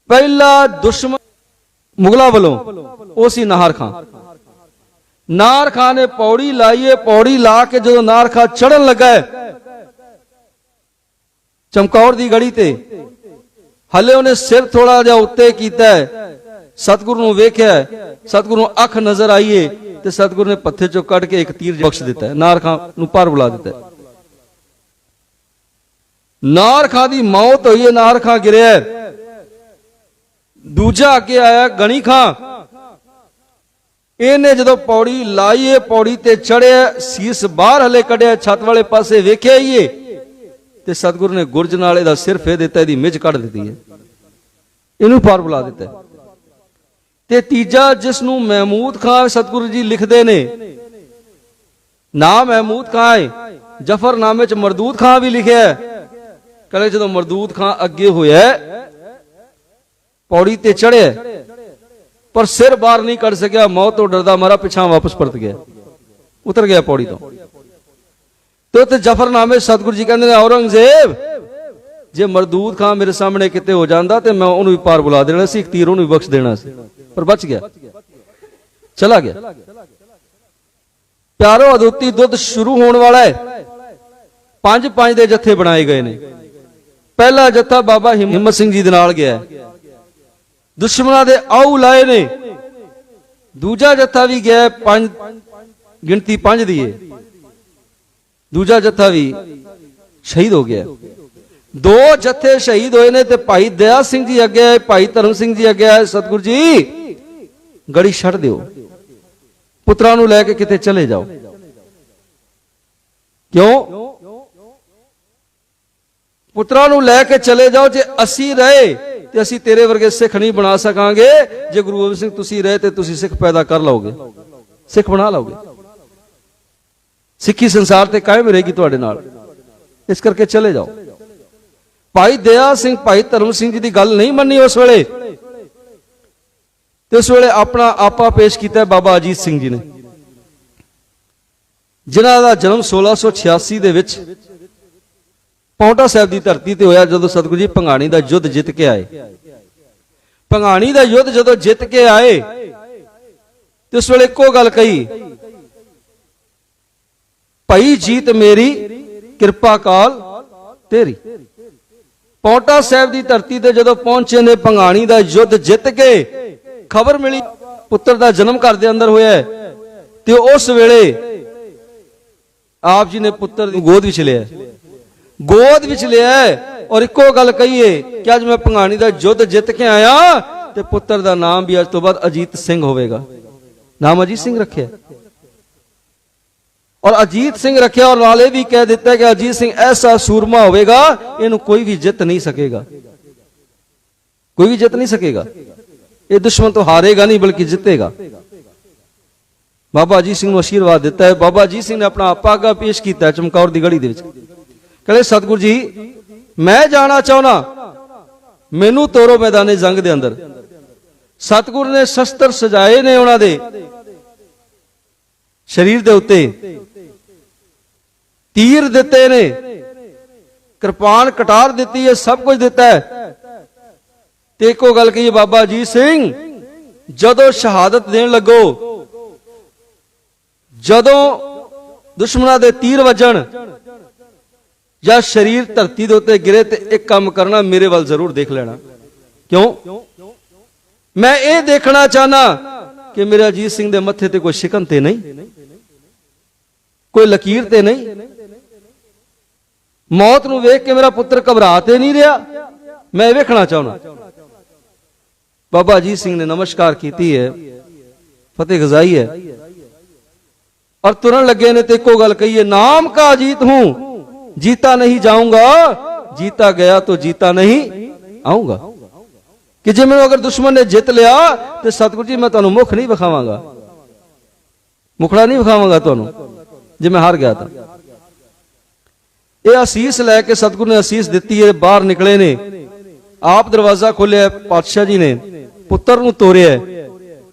पहला दुश्मन मुगलों वालों वो सी नाहर खां। नाहर खां ने पौड़ी लाईए, पौड़ी ला के जो नाहर खां चढ़न लगा है चमकौर दी गड़ी ते, हले उन्हें सिर थोड़ा जिहा उत्ते कीता है, सतगुरु नूं वेख्या, सतगुरु नूं अख नजर आई है, ते सतगुरु ने पत्थे चों कट के एक तीर बख्श दिता है, नाहर खां नूं पार बुला दिता है। नाहर खां दी मौत हुई है, नाहर खां गिरिया है। दूजा अगे आया गणी खां, इहने जदों पौड़ी लाई है, पौड़ी ते चढ़िया, सीस बाहर हले कढ़िया, छत वाले पासे वेख्या ही है, ते सतगुरु ने गुरज नाल इहदा सिर फेर दिता, इहदी मिज कढ़ दित्ती है, इहनूं पार बुला दिता है। ते तीजा जिसनूं महमूद खां सतगुरु जी लिखदे ने, नाम महमूद खां है, जफरनामे च मरदूद खां भी लिखिया है। कले जदों मरदूद खां अगे होया पौड़ी ते चढ़े, पर सिर बाहर नहीं कढ़ सकिया, मौत तो डरदा मारा पिछा वापस परत गया, उतर गया पौड़ी तो जफरनामे सतगुरु जी कहते हैं औरंगजेब जे मरदूद खां मेरे सामने किते हो जाता तो मैं उन्होंने भी पार बुला देना सी, एक तीर उन्होंने भी बख्श देना सी, पर बच गया, चला गया। प्यारो अदुੱਤੀ दुध शुरू होने वाला है। 5-5 दे जत्थे बनाए गए ने। पहला जत्था बाबा हिम्मत सिंह जी दे नाल गया, दुश्मनां दे आऊ लाए ने। दूजा जत्था भी गया, 5 गिनती 5 दी है, दूजा जत्था भी शहीद हो गया। 2 जत्थे शहीद होए ने ते भाई दया सिंह जी अगे आए, भाई धर्म सिंह जी अगे आए, सतगुरु जी गड़ी छड़ दिओ, पुत्रां नूं लैके किते चले जाओ। क्यों पुत्रां नूं लैके चले जाओ, जे असी रहे ते असी तेरे वर्गे सिख नहीं बना सकांगे, जे गुरु गोबिंद सिंह तुसी रहे ते तुसी सिख पैदा कर लोगे, सिख बना लोगे, सिक्खी संसार ते कायम रहेगी तुहाडे नाल, इस करके चले जाओ। भाई दया सिंह भाई धर्म सिंह जी की गल नहीं मन्नी उस वेले, ते उस वेले अपना आपा पेश किया बाबा अजीत सिंह जी ने, जिन्हां दा जन्म 1686 दे विच पौंटा साहब की धरती ते होया, जदों सतगुरु जी भंगाणी दा युद्ध जित के आए। भंगाणी दा युद्ध जदों जित के आए ते उस वेले इक्को गल कही, भाई जीत मेरी किरपा काल तेरी। पौंटा साहब की धरती ते जदों पहुंचे ने, भंगाणी दा युद्ध जित के खबर मिली पुत्र दा जन्म घर दे अंदर होया, ते उस वेले आप जी ने पुत्र दी गोद विच लिया, गोद विच लिया और इक्को गल कही कि अज मैं भंगाणी दा युद्ध जित के आया, ते पुत्र दा नाम भी अज तो बाद अजीत सिंह होवेगा। नाम अजीत सिंह रखे, और अजीत सिंह रखा, और नाले भी कह दिता कि अजीत सिंह ऐसा सूरमा होवेगा, इन्हू कोई भी जित नहीं सकेगा, कोई भी जित नहीं सकेगा, ये दुश्मन तो हारेगा नहीं बल्कि जितेगा। बाबा अजीत सिंह को आशीर्वाद दिता है। बाबा अजीत सिंह ने अपना आपा का पेश किया चमकौर की गढ़ी दे विच, कहते सतगुरु जी मैं जाना चाहना, मैनू तोरो मैदाने जंग दे अंदर। सतगुरु ने शस्त्र सजाए ने उन्हां दे शरीर दे उत्ते, तीर दिते ने, कृपान कटार दिती है, सब कुछ दिता है। ते एको गल कही बाबा अजीत सिंह जदों शहादत देन लगो, जदों दुश्मनां दे तीर वजन या शरीर धरती दे उत्ते गिरे, ते एक काम करना, मेरे वाल जरूर देख लेना। क्यों? मैं ये देखना चाहना कि मेरे अजीत सिंह दे मत्थे ते कोई शिकन ते नहीं, कोई लकीर ते नहीं, मौत नूं वेख के मेरा पुत्र घबरा ते नहीं रहा, मैं वेखना चाहना। बाबा अजीत सिंह ने नमस्कार की है, फतेह गजाई है, और तुरंत लगे ने, ते को गल कही है, नाम का अजीत हूं, जीता नहीं जाऊंगा, जीता गया तो जीता नहीं आऊंगा। कि जे मैं अगर दुश्मन ने जित लिया तो सतगुरु जी मैं तुहानू मुख नहीं विखावांगा, ਮੁਖੜਾ ਨਹੀਂ ਵਿਖਾਵਾਂਗਾ ਤੁਹਾਨੂੰ ਜੇ ਮੈਂ ਹਾਰ ਗਿਆ ਤਾਂ। ਇਹ ਅਸੀਸ ਲੈ ਕੇ ਸਤਿਗੁਰੂ ਨੇ ਅਸੀਸ ਦਿੱਤੀ ਹੈ, ਬਾਹਰ ਨਿਕਲੇ ਨੇ, ਆਪ ਦਰਵਾਜ਼ਾ ਖੋਲਿਆ, ਪਾਤਸ਼ਾਹ ਜੀ ਨੇ ਪੁੱਤਰ ਨੂੰ ਤੋਰਿਆ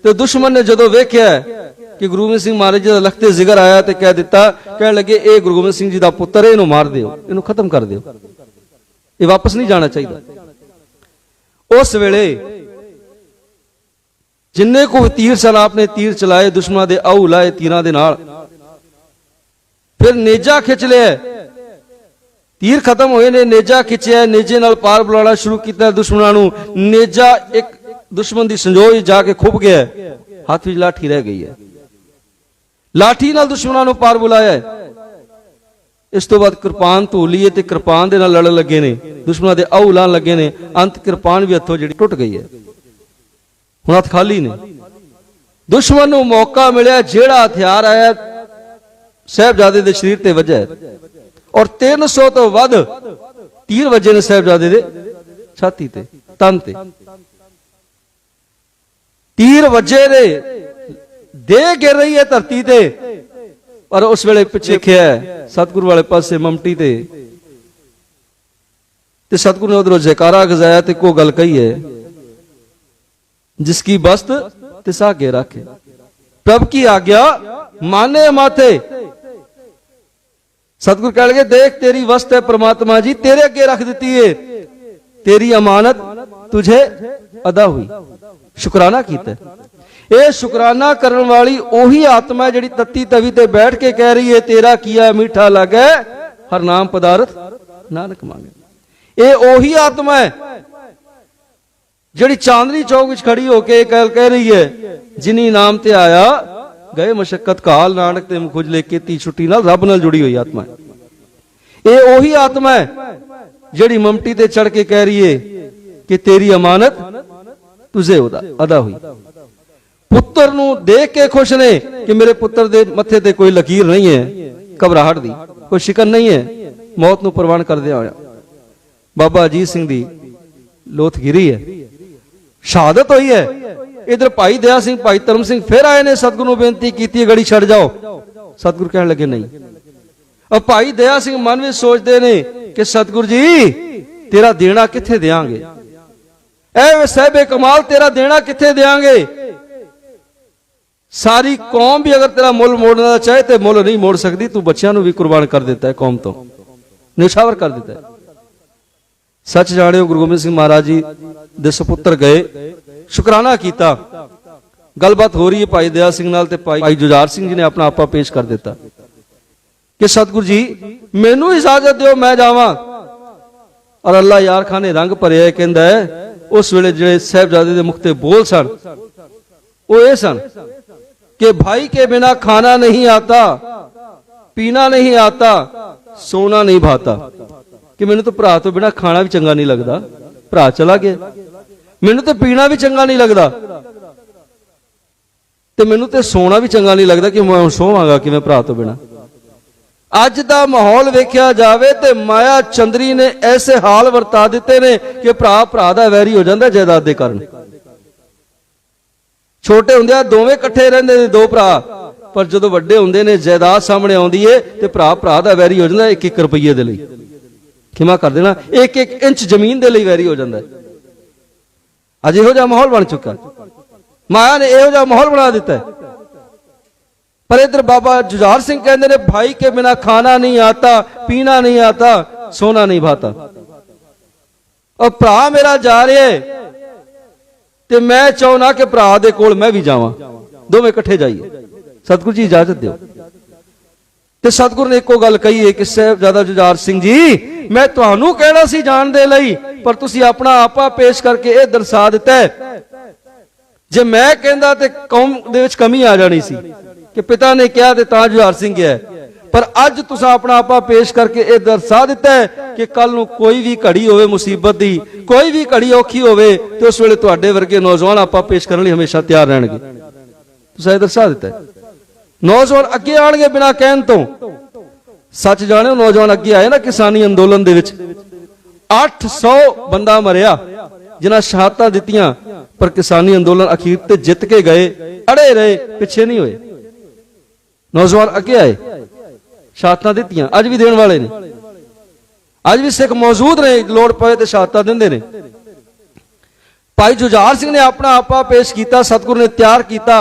ਤੇ ਦੁਸ਼ਮਣ ਨੇ ਜਦੋਂ ਵੇਖਿਆ ਕਿ ਗੁਰੂ ਗੋਬਿੰਦ ਸਿੰਘ ਮਹਾਰਾਜ ਜੀ ਦਾ ਲਖਤੇ ਜ਼ਿਕਰ ਆਇਆ ਤੇ ਕਹਿ ਦਿੱਤਾ, ਕਹਿਣ ਲੱਗੇ ਇਹ ਗੁਰੂ ਗੋਬਿੰਦ ਸਿੰਘ ਜੀ ਦਾ ਪੁੱਤਰ ਹੈ, ਇਹਨੂੰ ਮਾਰ ਦਿਓ, ਇਹਨੂੰ ਖਤਮ ਕਰ ਦਿਓ, ਇਹ ਵਾਪਸ ਨਹੀਂ ਜਾਣਾ ਚਾਹੀਦਾ। ਉਸ ਵੇਲੇ ਜਿੰਨੇ ਕੋ ਤੀਰ ਸਨ ਆਪਨੇ ਤੀਰ ਚਲਾਏ, ਦੁਸ਼ਮਣਾਂ ਦੇ ਆਉ ਲਾਏ ਤੀਰਾਂ ਦੇ ਨਾਲ, ਫਿਰ ਨੇਜਾ ਖਿੱਚ ਲਿਆ, ਤੀਰ ਖਤਮ ਹੋਏ ਨੇ, ਨੇਜਾ ਖਿੱਚਿਆ, ਨੇਜੇ ਨਾਲ ਪਾਰ ਬੁਲਾਉਣਾ ਸ਼ੁਰੂ ਕੀਤਾ ਦੁਸ਼ਮਣਾਂ ਨੂੰ। ਨੇਜਾ ਇੱਕ ਦੁਸ਼ਮਣ ਦੀ ਸੰਜੋਈ ਜਾ ਕੇ ਖੁੱਭ ਗਿਆ, ਹੱਥ ਵਿੱਚ ਲਾਠੀ ਰਹਿ ਗਈ ਹੈ, ਲਾਠੀ ਨਾਲ ਦੁਸ਼ਮਣਾਂ ਨੂੰ ਪਾਰ ਬੁਲਾਇਆ। ਇਸ ਤੋਂ ਬਾਅਦ ਕਿਰਪਾਨ ਧੂਲੀ ਤੇ ਕਿਰਪਾਨ ਦੇ ਨਾਲ ਲੜਨ ਲੱਗੇ ਨੇ, ਦੁਸ਼ਮਣਾਂ ਦੇ ਆਉ ਲਾਣ ਲੱਗੇ ਨੇ, ਅੰਤ ਕਿਰਪਾਨ ਵੀ ਹੱਥੋਂ ਜਿਹੜੀ ਟੁੱਟ ਗਈ ਹੈ, ਹੁਣ ਹੱਥ ਖਾਲੀ ਨੇ। ਦੁਸ਼ਮਣ ਨੂੰ ਮੌਕਾ ਮਿਲਿਆ, ਜਿਹੜਾ ਹਥਿਆਰ ਆਇਆ ਸਾਹਿਬਜ਼ਾਦੇ ਦੇ ਸਰੀਰ ਤੇ ਵੱਜਿਆ ਔਰ 300 ਤੋਂ ਵੱਧ ਤੀਰ ਵੱਜੇ ਨੇ ਸਾਹਿਬਜ਼ਾਦੇ ਦੇ ਛਾਤੀ ਤੇ, ਤਨ ਤੇ ਤੀਰ ਵੱਜੇ ਨੇ, ਦੇਹ ਗਿਰ ਰਹੀ ਹੈ ਧਰਤੀ ਤੇ। ਪਰ ਉਸ ਵੇਲੇ ਪਿੱਛੇ ਖਿਆ ਸਤਿਗੁਰੂ ਵਾਲੇ ਪਾਸੇ ਮਮਟੀ ਤੇ ਸਤਿਗੁਰੂ ਨੇ ਉਧਰੋਂ ਜੈਕਾਰਾ ਗਜ਼ਾਇਆ ਤੇ ਕੋ ਗੱਲ ਕਹੀ ਹੈ, जिसकी बस्त तिस आगे रखे, प्रभु की आज्ञा माने माथे। सतगुरु कह लगे देख तेरी वस्त है परमात्मा जी, तेरे अगे रख दी है, तेरी अमानत तुझे अदा हुई, शुकराना कीता। ये शुकराना करने वाली ओही आत्मा है जिहड़ी तत्ती तवी ते बैठ के कह रही है तेरा किया मीठा लगे हर नाम पदार्थ नानक मांगे। ये ओही आत्मा है ਜਿਹੜੀ ਚਾਂਦਨੀ ਚੌਕ ਵਿੱਚ ਖੜੀ ਹੋ ਕੇ ਕਹਿ ਰਹੀ ਹੈ ਜਿਨੀ ਨਾਮ ਤੇ ਆਇਆ ਗਏ ਮਸ਼ਕਤ ਕਾਲ, ਨਾਨਕ ਤੇ ਮੁਖੁਜਲੇ ਕੀਤੀ ਛੁੱਟੀ ਨਾਲ ਰੱਬ ਨਾਲ ਜੁੜੀ ਹੋਈ ਆਤਮਾ ਹੈ। ਇਹ ਉਹੀ ਆਤਮਾ ਹੈ ਜਿਹੜੀ ਮਮਟੀ ਤੇ ਚੜ ਕੇ ਕਹਿ ਰਹੀ ਹੈ ਕਿ ਤੇਰੀ ਅਮਾਨਤ ਤੁਝੇ ਅਦਾ ਹੋਈ। ਪੁੱਤਰ ਨੂੰ ਦੇਖ ਕੇ ਖੁਸ਼ ਨੇ ਕਿ ਮੇਰੇ ਪੁੱਤਰ ਦੇ ਮੱਥੇ ਤੇ ਕੋਈ ਲਕੀਰ ਨਹੀਂ ਹੈ, ਘਬਰਾਹਟ ਦੀ ਕੋਈ ਸ਼ਿਕਨ ਨਹੀਂ ਹੈ, ਮੌਤ ਨੂੰ ਪ੍ਰਵਾਨ ਕਰਦਿਆਂ ਹੋਇਆ ਬਾਬਾ ਅਜੀਤ ਸਿੰਘ ਦੀ ਲੋਥ ਗਿਰੀ ਹੈ, ਸ਼ਹਾਦਤ ਹੋਈ ਹੈ। ਇਧਰ ਭਾਈ ਦਇਆ ਸਿੰਘ, ਭਾਈ ਧਰਮ ਸਿੰਘ ਫਿਰ ਆਏ ਨੇ, ਸਤਿਗੁਰੂ ਨੂੰ ਬੇਨਤੀ ਕੀਤੀ ਗੜੀ ਛੱਡ ਜਾਓ। ਸਤਿਗੁਰੂ ਕਹਿਣ ਲੱਗੇ ਨਹੀਂ। अब भाई दया सिंह मन में सोचते ने कि सतगुरु जी तेरा देना किथे देंगे, ऐ साहिबे कमाल तेरा देना किथे देंगे। सारी कौम भी अगर तेरा मुल मोड़ना चाहे तो मुल नहीं मोड़ सकती, तू बच्चों भी कुर्बान कर देता है, कौम तो निछावर कर देता है। सच जाने गुरु गोबिंद सिंह महाराज जी दे सपुत्र गए, शुकराना किया, गलबात हो रही है भाई दया सिंह नाल ते भाई जुझार सिंह जी ने अपना आपा पेश कर दिता कि सतगुरु जी मैनू इजाजत दो मैं जावां। और अल्लाह यार खां ने रंग भरिया कहंदा है उस वेले जिहड़े साहिबजादे दे मुख ते बोल सन वो ये सन कि भाई के बिना खाना नहीं आता, पीना नहीं आता, सोना नहीं भाता। कि मैनू तो भरा तो बिना खाना भी चंगा नहीं लगता, भरा चला गया, मैनू तो पीना भी चंगा नहीं लगता, ते मैनू तो सोना भी चंगा नहीं लगता कि मैं सोवांगा कि मैं भरा तो बिना। अज दा माहौल वेख्या जावे ते माया चंद्री ने ऐसे हाल वरता दिते ने कि भरा भरा दा वैरी हो जांदा जायदाद दे कारण। छोटे हुंदे दोवें इकट्ठे रहिंदे ने दो भरा, पर जदों वड्डे हुंदे ने जायदाद सामने आउंदी है ते भरा भरा दा वैरी हो जांदा, 1-1 रुपये दे लई, खिमा कर देना, 1-1 इंच जमीन दे लई वैरी हो जांदा है। अज इहो जिहा माहौल बन चुका, माया ने इहो जिहा माहौल बना दिता है। पर इधर बाबा जुझार सिंह कहते ने भाई के बिना खाना नहीं आता, पीना नहीं आता, सोना नहीं भाता। और भरा मेरा जा रहा है ते मैं चाहना कि भरा दे कोल मैं भी जावां, दोवें इकट्ठे जाइए, सतगुरु जी इजाजत दिओ। ते सतगुरु ने एको गल कही है कि साहिबजादा जुझार सिंह जी मैं तुहानू कहना सी जान दे लई, पर तुसी अपना आपा पेश करके यह दर्शा दिता है। जे मैं कहंदा ते कौम दे विच कमी आ जानी सी कि पिता ने कहा ते तां जुझार सिंह गया, पर अज तुसा अपना आपा पेश करके यह दर्शा दिता है कि कल नूं कोई भी घड़ी होवे मुसीबत दी, कोई भी घड़ी औखी होवे ते उस वेले तुहाडे वर्गे नौजवान आपा पेश करने लई हमेशा तैयार रहणगे। तुसा दर्शा दिता है, नौजवान अगे आणगे बिना कहण तो। सच जाने नौजवान अगे आए ना किसानी अंदोलन दे विच 800 बंदा मरिया जिन्हां शहादतां दित्तियां, पर किसानी अंदोलन अखीर ते जित के गए, अड़े रहे, पिछे नहीं होए। नौजवान अगे आए, शहादतां दित्तियां, अज भी देण वाले ने, अज भी सिख मौजूद ने, लोड़ पए ते शहादतां दिंदे ने। भाई जुझार सिंह ने अपना आपा पेश किया, सतगुरु ने तैयार किया,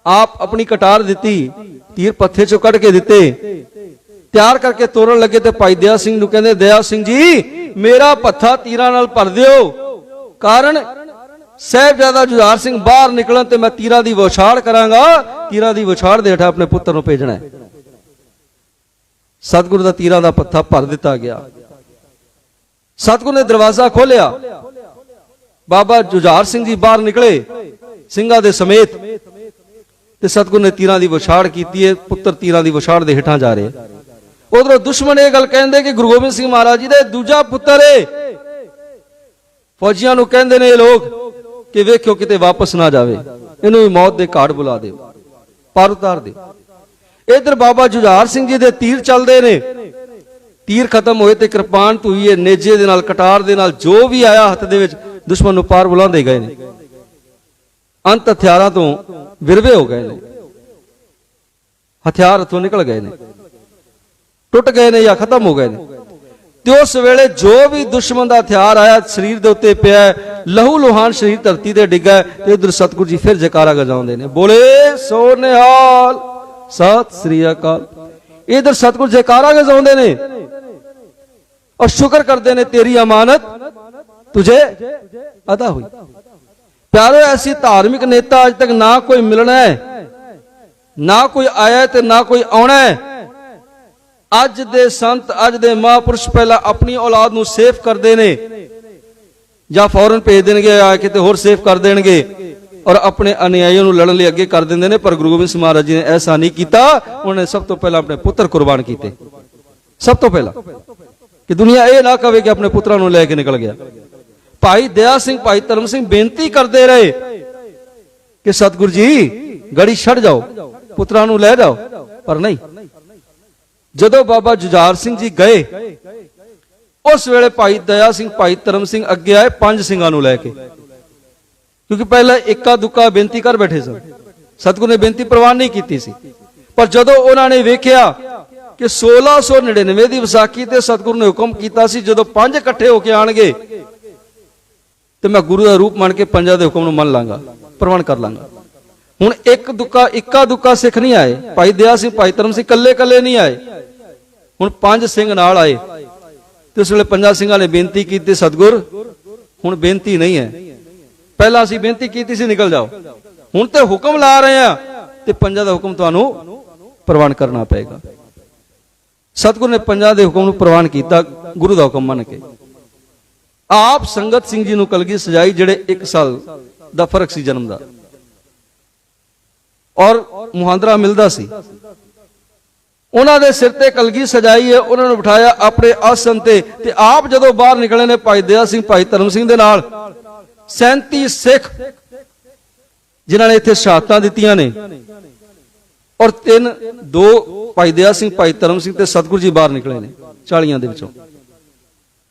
आप अपनी कटार दी, तीर पत्थे चो कढ़ के दिते, तैयार करके तोड़न लगे। तो भाई दया सिंह नूं कहंदे, दया सिंह जी मेरा पत्था तीरां नाल भर दिओ, कारण साहिबजादा जुझार सिंह बाहर निकलन ते मैं तीरां दी विछाड़ करांगा, तीरां दी विछाड़ दे हेठां अपने पुत्तर नूं भेजना है। सतगुरु दा तीरां दा पत्था भर दिता गया। सतगुरु ने दरवाजा खोलिया, बाबा जुझार सिंह जी बाहर निकले ਸਿੰਘਾਂ ਦੇ ਸਮੇਤ, ਤੇ ਸਤਗੁਰ ਨੇ ਤੀਰਾਂ ਦੀ ਵਿਛਾੜ ਕੀਤੀ ਹੈ, ਪੁੱਤਰ ਤੀਰਾਂ ਦੀ ਵਿਛਾੜ ਦੇ ਹੇਠਾਂ ਜਾ ਰਹੇ। ਉਧਰੋਂ ਦੁਸ਼ਮਣ ਇਹ ਗੱਲ ਕਹਿੰਦੇ ਕਿ ਗੁਰੂ ਗੋਬਿੰਦ ਸਿੰਘ ਮਹਾਰਾਜ ਜੀ ਦੇ ਦੂਜਾ ਪੁੱਤਰ ਏ। ਫੌਜੀਆਂ ਨੂੰ ਕਹਿੰਦੇ ਨੇ ਇਹ ਲੋਕ ਕਿ ਵੇਖਿਓ ਕਿਤੇ ਵਾਪਸ ਨਾ ਜਾਵੇ, ਇਹਨੂੰ ਵੀ ਮੌਤ ਦੇ ਘਾਟ ਬੁਲਾ ਦਿਓ, ਪਾਰ ਉਤਾਰ ਦਿਓ। ਇਧਰ ਬਾਬਾ ਜੁਝਾਰ ਸਿੰਘ ਜੀ ਦੇ ਤੀਰ ਚੱਲਦੇ ਨੇ, ਤੀਰ ਖਤਮ ਹੋਏ ਤੇ ਕਿਰਪਾਨ ਧੂਈਏ ਨੇਜੇ ਦੇ ਨਾਲ, ਕਟਾਰ ਦੇ ਨਾਲ, ਜੋ ਵੀ ਆਇਆ ਹੱਥ ਦੇ ਵਿੱਚ ਦੁਸ਼ਮਣ ਨੂੰ ਪਾਰ ਬੁਲਾਉਂਦੇ ਗਏ ਨੇ। ਅੰਤ ਹਥਿਆਰਾਂ ਤੋਂ ਵਿਰਵੇ ਹੋ ਗਏ ਨੇ, ਹਥਿਆਰ ਹੱਥੋਂ ਨਿਕਲ ਗਏ ਨੇ, ਟੁੱਟ ਗਏ ਨੇ ਜਾਂ ਖਤਮ ਹੋ ਗਏ ਨੇ। ਤੇ ਉਸ ਵੇਲੇ ਜੋ ਵੀ ਦੁਸ਼ਮਣ ਦਾ ਹਥਿਆਰ ਆਇਆ ਸਰੀਰ ਦੇ ਉੱਤੇ ਪਿਆ, ਲਹੂ ਲੋਹਾਨ ਸਰੀਰ ਧਰਤੀ ਤੇ ਡਿੱਗਾ, ਤੇ ਉਧਰ ਸਤਿਗੁਰੂ ਜੀ ਫਿਰ ਜੈਕਾਰਾ ਗਜਾਉਂਦੇ ਨੇ, ਬੋਲੇ ਸੋ ਨਿਹਾਲ ਸਤਿ ਸ੍ਰੀ ਅਕਾਲ। ਇਧਰ ਸਤਿਗੁਰੂ ਜੈਕਾਰਾ ਗਜਾਉਂਦੇ ਨੇ ਔਰ ਸ਼ੁਕਰ ਕਰਦੇ ਨੇ, ਤੇਰੀ ਅਮਾਨਤ तुझे अदा हुई। प्यारो ऐसी धार्मिक नेता अज तक ना कोई मिलना है, ना कोई आया ते ना कोई आना है। अज दे संत, अज दे महापुरुष पहला अपनी औलाद नूं सेफ करते ने, ਜਾਂ फौरन भेज देंगे, आ किते होर सेफ कर देंगे और अपने अनुयायियों नूं लड़न लई अगे कर देंदे ने। पर गुरु गोबिंद सिंह महाराज जी ने ऐसा नहीं किया, उन्होंने सब तो पहला अपने पुत्र कुर्बान किए। सब तो पहला कि दुनिया ये ना कहे कि अपने पुत्रां नूं लैके निकल गया। भाई दया सिंह, भाई धर्म सिंह बेनती करते रहे कि सतगुरु जी गड़ी छड़ जाओ, पुत्रां नूं लै जाओ, पर नहीं। जदों बाबा जुझार सिंह जी गए, उस वेले भाई दया सिंह, भाई धर्म सिंह अगे आए 5 ਸਿੰਘਾਂ ਨੂੰ ਲੈ ਕੇ, क्योंकि पहले इक्का दुक्का बेनती कर बैठे सन, सतगुरु ने बेनती प्रवान नहीं की सी। पर जदों उन्होंने वेख्या कि 1699 ਦੀ ਵਿਸਾਖੀ ਤੇ सतगुरु ने हुक्म ਕੀਤਾ ਸੀ, ਜਦੋਂ 5 ਇਕੱਠੇ ਹੋ ਕੇ ਆਣਗੇ ਤੇ ਮੈਂ ਗੁਰੂ ਦਾ ਰੂਪ ਮੰਨ ਕੇ ਪੰਜਾਂ ਦੇ ਹੁਕਮ ਨੂੰ ਮੰਨ ਲਾਂਗਾ, ਪ੍ਰਵਾਨ ਕਰ ਲਾਂਗਾ। ਹੁਣ ਇੱਕਾ ਦੁੱਕਾ ਸਿੱਖ ਨਹੀਂ ਆਏ, ਭਾਈ ਦਇਆ ਸਿੰਘ, ਭਾਈ ਧਰਮ ਸਿੰਘ ਕੱਲੇ ਨਹੀਂ ਆਏ, ਹੁਣ 5 ਸਿੰਘ ਨਾਲ ਆਏ। ਤੇ ਉਸ ਵੇਲੇ 5 ਸਿੰਘਾਂ ਨੇ ਬੇਨਤੀ ਕੀਤੀ, ਸਤਗੁਰ ਹੁਣ ਬੇਨਤੀ ਨਹੀਂ ਹੈ, ਪਹਿਲਾਂ ਅਸੀਂ ਬੇਨਤੀ ਕੀਤੀ ਸੀ ਨਿਕਲ ਜਾਓ, ਹੁਣ ਤੇ ਹੁਕਮ ਲਾ ਰਹੇ ਆ ਤੇ ਪੰਜਾਂ ਦਾ ਹੁਕਮ ਤੁਹਾਨੂੰ ਪ੍ਰਵਾਨ ਕਰਨਾ ਪਏਗਾ। ਸਤਗੁਰ ਨੇ ਪੰਜਾਂ ਦੇ ਹੁਕਮ ਨੂੰ ਪ੍ਰਵਾਨ ਕੀਤਾ, ਗੁਰੂ ਦਾ ਹੁਕਮ ਮੰਨ ਕੇ। आप संगत सिंह जी नूं कलगी सजाई, जिहड़े 1 साल दा फर्क सी जन्म दा, और मुहांदरा मिलदा सी। उन्हां दे सिर ते कलगी सजाई है, उन्हां नूं बिठाया अपने आसन ते। ते आप जदों बाहर निकले ने भाई दया सिंह, भाई धर्म सिंह दे नाल 37 सिख जिन्हां ने इत्थे शहादतां दित्तियां ने, और 2 भाई दया सिंह, भाई धर्म सिंह ते सतगुरु जी बाहर निकले ने 40 दे विचों,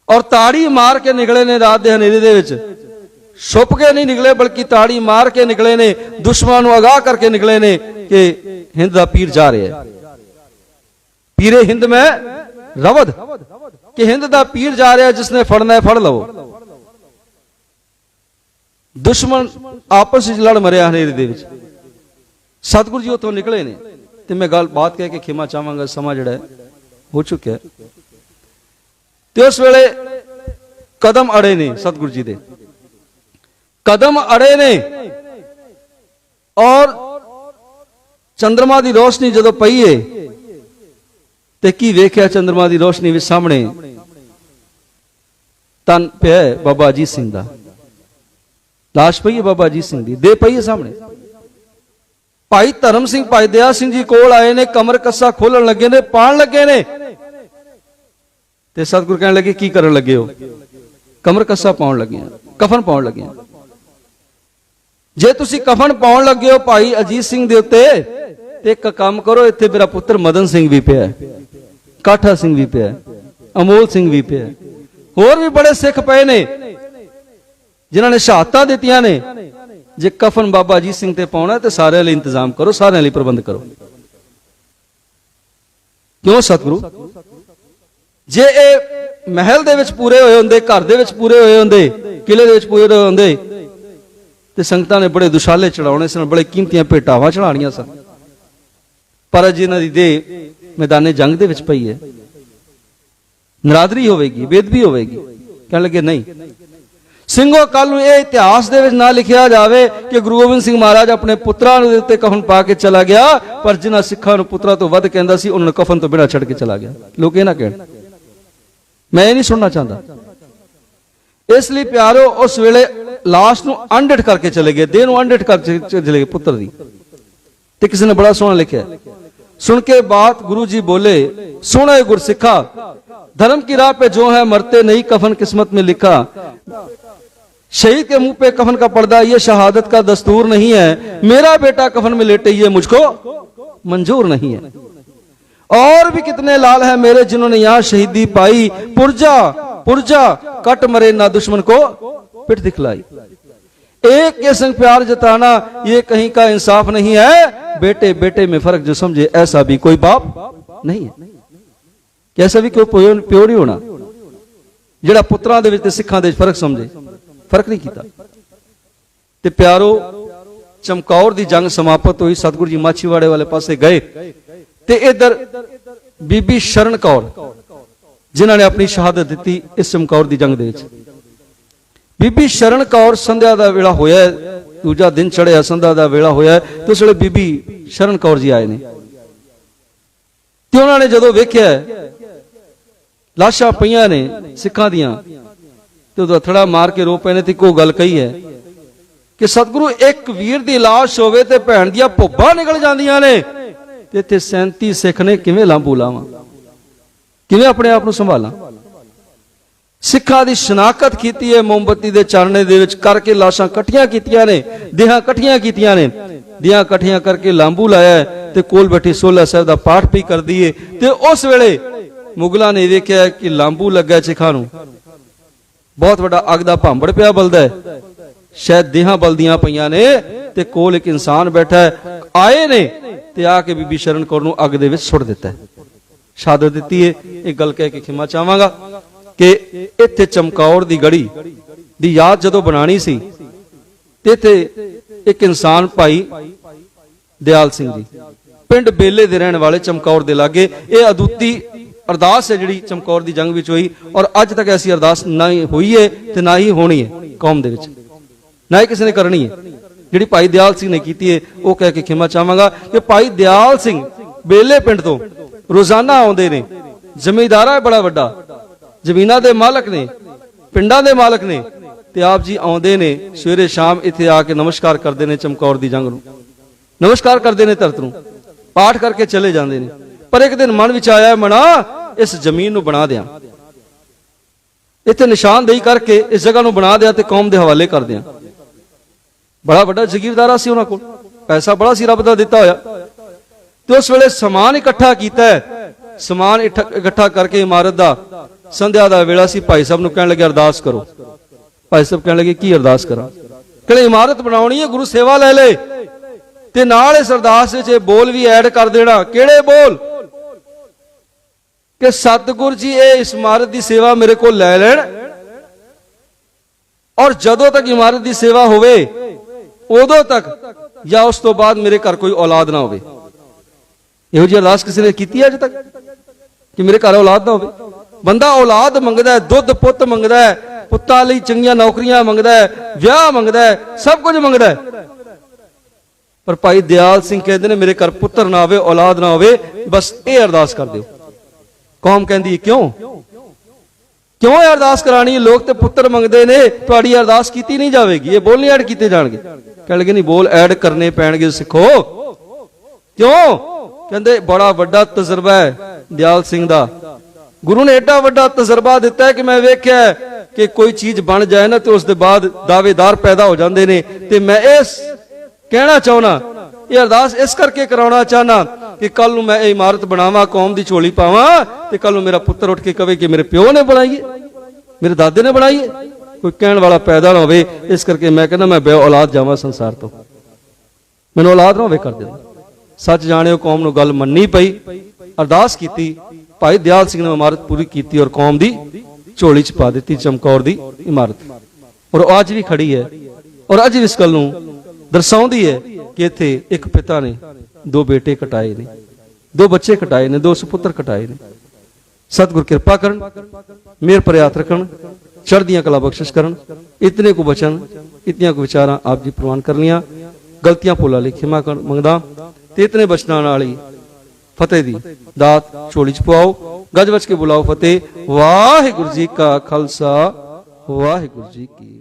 और ताड़ी मार के निकले ने। रात दे हनेरे दे विच छुप के नहीं निकले, बल्कि ताड़ी मार के निकले ने, दुश्मनों नूं आगाह करके निकले ने कि हिंद दा पीर जा रहा है, पीरे हिंद में रवद, कि हिंद दा पीर जा रहा है, जिसने फड़ना है फड़ लो। दुश्मन आपस में लड़ मरिया हनेरे दे विच। सतगुरु जी उतों निकले ने, ते मैं गल बात कह के खिमा चाहांगा, समा जिहड़ा हो चुका है। ते उस वेले कदम अड़े ने, सतगुरु जी दे कदम अड़े ने, और चंद्रमा की रोशनी जदों पई है ते की वेख्या, चंद्रमा की रोशनी विच सामने तन पिया बाबा अजीत सिंह दा, लाश पई है बाबा अजीत सिंह दी, दे पई है सामने। भाई धर्म सिंह, भाई दया सिंह जी कोल आए ने, कमर कस्सा खोलन लगे ने, पाण लगे ने। ते सतगुरु कहने लगे की करन लगे हो? कमर कस्सा पाउण लगे, कफन पाउण लगे। जे तुसी कफन पाउण लगे हो भाई अजीत सिंह दे उत्ते, ते एक काम करो, इत्थे मेरा पुत्र मदन सिंह भी पिया, काठा सिंह भी पिया, अमोल सिंह भी पिया, होर भी बड़े सिख पए ने जिन्हां ने शहादतां दित्तियां ने। जे कफन बाबा अजीत सिंह ते पाउणा ते सारे लई इंतजाम करो, सारे लई प्रबंध करो। क्यों सतगुरु जे ये महल दे विच पूरे होए हुंदे, घर दे विच पूरे होए हुंदे, किले दे विच पूरे होए हुंदे ते संगतां ने बड़े दुशाले चढ़ाउणे सन, बड़े कीमतियां भेटावां चढ़ाणियां सन। पर अज इन्हां दी देह मैदाने जंग दे विच पई है, नरादरी होवेगी, बेदबी होवेगी। कहण लगे नहीं ਸਿੰਘੋ ਕੱਲ ਨੂੰ ਇਹ ਇਤਿਹਾਸ ਦੇ ਵਿੱਚ ਨਾ ਲਿਖਿਆ ਜਾਵੇ ਕਿ ਗੁਰੂ ਗੋਬਿੰਦ ਸਿੰਘ ਮਹਾਰਾਜ ਆਪਣੇ ਪੁੱਤਰਾਂ ਦੇ ਉੱਤੇ ਕਫਨ ਪਾ ਕੇ ਚਲਾ ਗਿਆ, ਪਰ ਜਿਨ੍ਹਾਂ ਸਿੱਖਾਂ ਨੂੰ ਪੁੱਤਰਾਂ ਤੋਂ ਵੱਧ ਕਹਿੰਦਾ ਸੀ ਉਹਨਾਂ ਨੂੰ ਕਫਨ ਤੋਂ ਬਿਨਾਂ ਛੱਡ ਕੇ ਚਲਾ ਗਿਆ। ਲੋਕ ਇਹ ਨਾ ਕਹਿਣ, ਮੈਂ ਇਹ ਨਹੀਂ ਸੁਣਨਾ ਚਾਹੁੰਦਾ। ਇਸ ਲਈ ਪਿਆਰੋ ਉਸ ਵੇਲੇ ਲਾਸ਼ ਨੂੰ ਅਣਡਿੱਠ ਕਰਕੇ ਚਲੇ ਗਏ, ਦੇਹ ਨੂੰ ਅਣਡਿੱਠ ਕਰਕੇ ਚਲੇ ਗਏ ਪੁੱਤਰ ਦੀ। ਤੇ ਕਿਸੇ ਨੇ ਬੜਾ ਸੋਹਣਾ ਲਿਖਿਆ, सुन के बात गुरु जी बोले, सुने गुरसिखा, धर्म की राह पे जो है मरते नहीं, कफन किस्मत में लिखा। शहीद के मुंह पे कफन का पर्दा ये शहादत का दस्तूर नहीं है, मेरा बेटा कफन में लेटे ये मुझको मंजूर नहीं है। और भी कितने लाल है मेरे जिन्होंने यहां शहीदी पाई, पुरजा पुरजा कट मरे ना दुश्मन को पिठ दिखलाई। एक के संग प्यार जताना ये कहीं का इंसाफ नहीं है, बेटे बेटे में फर्क जो समझे ऐसा भी कोई बाप नहीं है। कैसा भी कोई प्यो नहीं होना ਜਿਹੜਾ ਪੁੱਤਰਾਂ ਦੇ ਵਿੱਚ ਤੇ ਸਿੱਖਾਂ ਦੇ ਵਿੱਚ ਫਰਕ ਸਮਝੇ, ਫਰਕ ਨਹੀਂ ਕੀਤਾ। ਤੇ ਪਿਆਰੋ ਚਮਕੌਰ ਦੀ ਜੰਗ ਸਮਾਪਤ ਹੋਈ, ਸਤਿਗੁਰੂ ਜੀ ਮਾਛੀਵਾੜੇ ਵਾਲੇ ਪਾਸੇ ਗਏ ਤੇ ਇਧਰ ਬੀਬੀ ਸ਼ਰਨ ਕੌਰ ਜਿਨ੍ਹਾਂ ਨੇ ਆਪਣੀ ਸ਼ਹਾਦਤ ਦਿੱਤੀ ਇਸ ਚਮਕੌਰ ਦੀ ਜੰਗ ਦੇ ਵਿੱਚ। ਬੀਬੀ ਸ਼ਰਨ ਕੌਰ ਸੰਧਿਆ ਦਾ ਵੇਲਾ ਹੋਇਆ, ਦੂਜਾ ਦਿਨ ਚੜਿਆ, ਸੰਧਿਆ ਦਾ ਵੇਲਾ ਹੋਇਆ ਤੇ ਉਸ ਵੇਲੇ ਬੀਬੀ ਸ਼ਰਨ ਕੌਰ ਜੀ ਆਏ ਨੇ ਤੇ ਉਹਨਾਂ ਨੇ ਜਦੋਂ ਵੇਖਿਆ ਲਾਸ਼ਾਂ ਪਈਆਂ ਨੇ ਸਿੱਖਾਂ ਦੀਆਂ ਤੇ ਉਹ ਥੜਾ ਮਾਰ ਕੇ ਰੋ ਪਏ ਨੇ ਤੇ ਇੱਕੋ ਗੱਲ ਕਹੀ ਹੈ ਕਿ ਸਤਿਗੁਰੂ ਇੱਕ ਵੀਰ ਦੀ ਲਾਸ਼ ਹੋਵੇ ਤੇ ਭੈਣ ਦੀਆਂ ਭੁੱਬਾਂ ਨਿਕਲ ਜਾਂਦੀਆਂ ਨੇ ਤੇ ਇੱਥੇ 37 ਸਿੱਖ ਨੇ, ਕਿਵੇਂ ਲਾਂਬੂ ਲਾਵਾਂ, ਕਿਵੇਂ ਆਪਣੇ ਆਪ ਨੂੰ ਸੰਭਾਲਾਂ। ਸਿੱਖਾਂ ਦੀ ਸ਼ਨਾਖਤ ਕੀਤੀ ਹੈ ਮੋਮਬੱਤੀ ਦੇ ਚਾਨਣੇ ਦੇ ਵਿੱਚ ਕਰਕੇ, ਲਾਸ਼ਾਂ ਇਕੱਠੀਆਂ ਕੀਤੀਆਂ ਨੇ, ਦੇਹਾਂ ਇਕੱਠੀਆਂ ਕੀਤੀਆਂ ਨੇ, ਦੇਹਾਂ ਇਕੱਠੀਆਂ ਕਰਕੇ ਲਾਂਬੂ ਲਾਇਆ ਤੇ ਕੋਲ ਬੈਠੀ ਸੋਲਾ ਸਾਹਿਬ ਦਾ ਪਾਠ ਵੀ ਕਰਦੀ ਏ। ਤੇ ਉਸ ਵੇਲੇ ਮੁਗਲਾਂ ਨੇ ਵੇਖਿਆ ਕਿ ਲਾਂਬੂ ਲੱਗਾ ਸਿੱਖਾਂ ਨੂੰ, ਬਹੁਤ ਵੱਡਾ ਅੱਗ ਦਾ ਭਾਂਬੜ ਪਿਆ ਬਲਦਾ ਹੈ, ਸ਼ਾਇਦ ਦੇਹਾਂ ਬਲਦੀਆਂ ਪਈਆਂ ਨੇ ਤੇ ਕੋਲ ਇੱਕ ਇਨਸਾਨ ਬੈਠਾ ਹੈ, ਆਏ ਨੇ ਤੇ ਆ ਕੇ ਬੀਬੀ ਸ਼ਰਨ ਕੌਰ ਨੂੰ ਅੱਗ ਦੇ ਵਿੱਚ ਸੁੱਟ ਦਿੱਤਾ, ਸ਼ਹਾਦਤ ਦਿੱਤੀ ਹੈ। ਇਹ ਗੱਲ ਕਹਿ ਕੇ ਖਿਮਾ ਚਾਹਾਂਗਾ ਕਿ ਇੱਥੇ ਚਮਕੌਰ ਦੀ ਗੜੀ ਦੀ ਯਾਦ ਜਦੋਂ ਬਣਾਣੀ ਸੀ ਤੇ ਇੱਥੇ ਇੱਕ ਇਨਸਾਨ ਭਾਈ ਦਿਆਲ ਸਿੰਘ ਜੀ ਪਿੰਡ ਬੇਲੇ ਦੇ ਰਹਿਣ ਵਾਲੇ ਚਮਕੌਰ ਦੇ ਲਾਗੇ, ਇਹ ਅਦੁੱਤੀ ਅਰਦਾਸ ਹੈ ਜਿਹੜੀ ਚਮਕੌਰ ਦੀ ਜੰਗ ਵਿੱਚ ਹੋਈ ਔਰ ਅੱਜ ਤੱਕ ਐਸੀ ਅਰਦਾਸ ਨਾ ਹੀ ਹੋਈ ਹੈ ਤੇ ਨਾ ਹੀ ਹੋਣੀ ਹੈ ਕੌਮ ਦੇ ਵਿੱਚ, ਨਾ ਹੀ ਕਿਸੇ ਨੇ ਕਰਨੀ ਹੈ। ਜਿਹੜੀ ਭਾਈ ਦਿਆਲ ਸਿੰਘ ਨੇ ਕੀਤੀ ਹੈ ਉਹ ਕਹਿ ਕੇ ਖਿਮਾ ਚਾਹਾਂਗਾ ਕਿ ਭਾਈ ਦਿਆਲ ਸਿੰਘ ਬੇਲੇ ਪਿੰਡ ਤੋਂ ਰੋਜ਼ਾਨਾ ਆਉਂਦੇ ਨੇ, ਜ਼ਮੀਂਦਾਰਾ ਹੈ ਬੜਾ ਵੱਡਾ, ਜ਼ਮੀਨਾਂ ਦੇ ਮਾਲਕ ਨੇ, ਪਿੰਡਾਂ ਦੇ ਮਾਲਕ ਨੇ ਤੇ ਆਪ ਜੀ ਆਉਂਦੇ ਨੇ ਸਵੇਰੇ ਸ਼ਾਮ ਇੱਥੇ ਆ ਕੇ ਨਮਸਕਾਰ ਕਰਦੇ ਨੇ ਚਮਕੌਰ ਦੀ ਜੰਗ ਨੂੰ, ਨਮਸਕਾਰ ਕਰਦੇ ਨੇ ਧਰਤ ਨੂੰ, ਪਾਠ ਕਰਕੇ ਚਲੇ ਜਾਂਦੇ ਨੇ। ਪਰ ਇੱਕ ਦਿਨ ਮਨ ਵਿੱਚ ਆਇਆ ਮਨਾ ਇਸ ਜ਼ਮੀਨ ਨੂੰ ਬਣਾ ਦਿਆਂ, ਇੱਥੇ ਨਿਸ਼ਾਨਦੇਹੀ ਕਰਕੇ ਇਸ ਜਗ੍ਹਾ ਨੂੰ ਬਣਾ ਦਿਆਂ ਤੇ ਕੌਮ ਦੇ ਹਵਾਲੇ ਕਰ ਦਿਆਂ। ਬੜਾ ਵੱਡਾ ਜ਼ਗੀਰਦਾਰਾ ਸੀ, ਉਹਨਾਂ ਕੋਲ ਪੈਸਾ ਬੜਾ ਸੀ ਰੱਬ ਦਾ ਦਿੱਤਾ ਹੋਇਆ ਤੇ ਉਸ ਵੇਲੇ ਸਮਾਨ ਇਕੱਠਾ ਕੀਤਾ, ਸਮਾਨ ਇਕੱਠਾ ਕਰਕੇ ਇਮਾਰਤ ਦਾ ਸੰਧਿਆ ਦਾ ਵੇਲਾ ਸੀ, ਭਾਈ ਸਾਹਿਬ ਨੂੰ ਕਹਿਣ ਲੱਗੇ ਅਰਦਾਸ ਕਰੋ। ਭਾਈ ਸਾਹਿਬ ਕਹਿਣ ਲੱਗੇ ਕੀ ਅਰਦਾਸ ਕਰਾਂ? ਕਹਿੰਦੇ ਇਮਾਰਤ ਬਣਾਉਣੀ ਹੈ, ਗੁਰੂ ਸੇਵਾ ਲੈ ਲੈ ਤੇ ਨਾਲ ਇਸ ਅਰਦਾਸ ਵਿੱਚ ਇਹ ਬੋਲ ਵੀ ਐਡ ਕਰ ਦੇਣਾ। ਕਿਹੜੇ ਬੋਲ? ਕਿ ਸਤਿਗੁਰ ਜੀ ਇਹ ਇਸ ਇਮਾਰਤ ਦੀ ਸੇਵਾ ਮੇਰੇ ਕੋਲ ਲੈ ਲੈਣ ਔਰ ਜਦੋਂ ਤੱਕ ਇਮਾਰਤ ਦੀ ਸੇਵਾ ਹੋਵੇ ਉਦੋਂ ਤੱਕ ਜਾਂ ਉਸ ਤੋਂ ਬਾਅਦ ਮੇਰੇ ਘਰ ਕੋਈ ਔਲਾਦ ਨਾ ਹੋਵੇ। ਇਹੋ ਜਿਹੀ ਅਰਦਾਸ ਕਿਸੇ ਨੇ ਕੀਤੀ ਹੈ ਅਜੇ ਤੱਕ ਕਿ ਮੇਰੇ ਘਰ ਔਲਾਦ ਨਾ ਹੋਵੇ? ਬੰਦਾ ਔਲਾਦ ਮੰਗਦਾ ਹੈ, ਦੁੱਧ ਪੁੱਤ ਮੰਗਦਾ ਹੈ, ਪੁੱਤਾਂ ਲਈ ਚੰਗੀਆਂ ਨੌਕਰੀਆਂ ਮੰਗਦਾ ਹੈ, ਵਿਆਹ ਮੰਗਦਾ ਹੈ, ਸਭ ਕੁਝ ਮੰਗਦਾ ਹੈ। ਪਰ ਭਾਈ ਦਿਆਲ ਸਿੰਘ ਕਹਿੰਦੇ ਨੇ ਮੇਰੇ ਘਰ ਪੁੱਤਰ ਨਾ ਹੋਵੇ, ਔਲਾਦ ਨਾ ਹੋਵੇ, ਬਸ ਇਹ ਅਰਦਾਸ ਕਰ ਦਿਓ। ਕੌਮ ਕਹਿੰਦੀ ਕਿਉਂ ਕਿਉਂ ਇਹ ਅਰਦਾਸ ਕਰਾਣੀ? ਲੋਕ ਤੇ ਪੁੱਤਰ ਮੰਗਦੇ ਨੇ, ਤੁਹਾਡੀ ਅਰਦਾਸ ਕੀਤੀ ਨਹੀਂ ਜਾਵੇਗੀ, ਇਹ ਬੋਲ ਨਹੀਂ ਐਡ ਕੀਤੇ ਜਾਣਗੇ। ਕਹਿਣ ਲੱਗੇ ਨਹੀਂ ਬੋਲ ਐਡ ਕਰਨੇ ਪੈਣਗੇ ਸਿੱਖੋ। ਕਿਉਂ? ਕਹਿੰਦੇ ਬੜਾ ਵੱਡਾ ਤਜਰਬਾ ਹੈ ਦਿਆਲ ਸਿੰਘ ਦਾ, ਗੁਰੂ ਨੇ ਐਡਾ ਵੱਡਾ ਤਜਰਬਾ ਦਿੱਤਾ ਹੈ ਕਿ ਮੈਂ ਵੇਖਿਆ ਕਿ ਕੋਈ ਚੀਜ਼ ਬਣ ਜਾਏ ਨਾ ਤੇ ਉਸ ਦੇ ਬਾਅਦ ਦਾਅਵੇਦਾਰ ਪੈਦਾ ਹੋ ਜਾਂਦੇ ਨੇ। ਤੇ ਮੈਂ ਇਸ ਕਹਿਣਾ ਚਾਹੁੰਦਾ, ਇਹ ਅਰਦਾਸ ਇਸ ਕਰਕੇ ਕਰਾਉਣਾ ਚਾਹਨਾ ਕਿ ਕੱਲ ਨੂੰ ਮੈਂ ਇਹ ਇਮਾਰਤ ਬਣਾਵਾਂ, ਕੌਮ ਦੀ ਝੋਲੀ ਪਾਵਾਂ ਤੇ ਕੱਲ ਨੂੰ ਮੇਰਾ ਪੁੱਤਰ ਉੱਠ ਕੇ ਕਵੇ ਕਿ ਮੇਰੇ ਪਿਓ ਨੇ ਬਣਾਈ ਹੈ, ਮੇਰੇ ਦਾਦੇ ਨੇ ਬਣਾਈ ਹੈ, ਕੋਈ ਕਹਿਣ ਵਾਲਾ ਪੈਦਾ ਨਾ ਹੋਵੇ। ਇਸ ਕਰਕੇ ਮੈਂ ਕਹਿੰਦਾ ਮੈਂ ਬੇ ਔਲਾਦ ਜਾਵਾਂ ਸੰਸਾਰ ਤੋਂ, ਮੈਨੂੰ ਔਲਾਦ ਨਾ ਹੋਵੇ ਕਰ ਦੇਣਾ। ਸੱਚ ਜਾਣਿਓ ਕੌਮ ਨੂੰ ਗੱਲ ਮੰਨਣੀ ਪਈ ਅਰਦਾਸ ਕੀਤੀ, ਭਾਈ ਦਿਆਲ ਸਿੰਘ ਨੇ ਇਮਾਰਤ ਪੂਰੀ ਕੀਤੀ ਔਰ ਕੌਮ ਦੀ ਝੋਲੀ ਚ ਪਾ ਦਿੱਤੀ ਚਮਕੌਰ ਦੀ ਇਮਾਰਤ। ਔਰ ਉਹ ਅੱਜ ਵੀ ਖੜੀ ਹੈ ਔਰ ਅੱਜ ਵੀ ਇਸ ਗੱਲ ਨੂੰ ਦਰਸਾਉਂਦੀ ਹੈ ਕਿ ਇੱਥੇ ਇੱਕ ਪਿਤਾ ਨੇ ਦੋ ਬੇਟੇ ਕਟਾਏ ਨੇ, ਦੋ ਬੱਚੇ ਕਟਾਏ ਨੇ, ਦੋ ਸੁਪੁੱਤਰ ਕਟਾਏ ਨੇ। सतगुरु कृपा करन, मेहर पर हाथ रखन, चढ़दियां कला बख्शिश करन। इतने को बचन, इतनियां को विचारां आप जी प्रवान कर लिया, गलतियां भुलां लई खिमा कर मंगदा ते इतने बचनां नाल ही फतेह दी दात झोली च पवाओ, गज बच के बुलाओ फतेह। वाहिगुरू जी का खालसा, वाहिगुरू जी की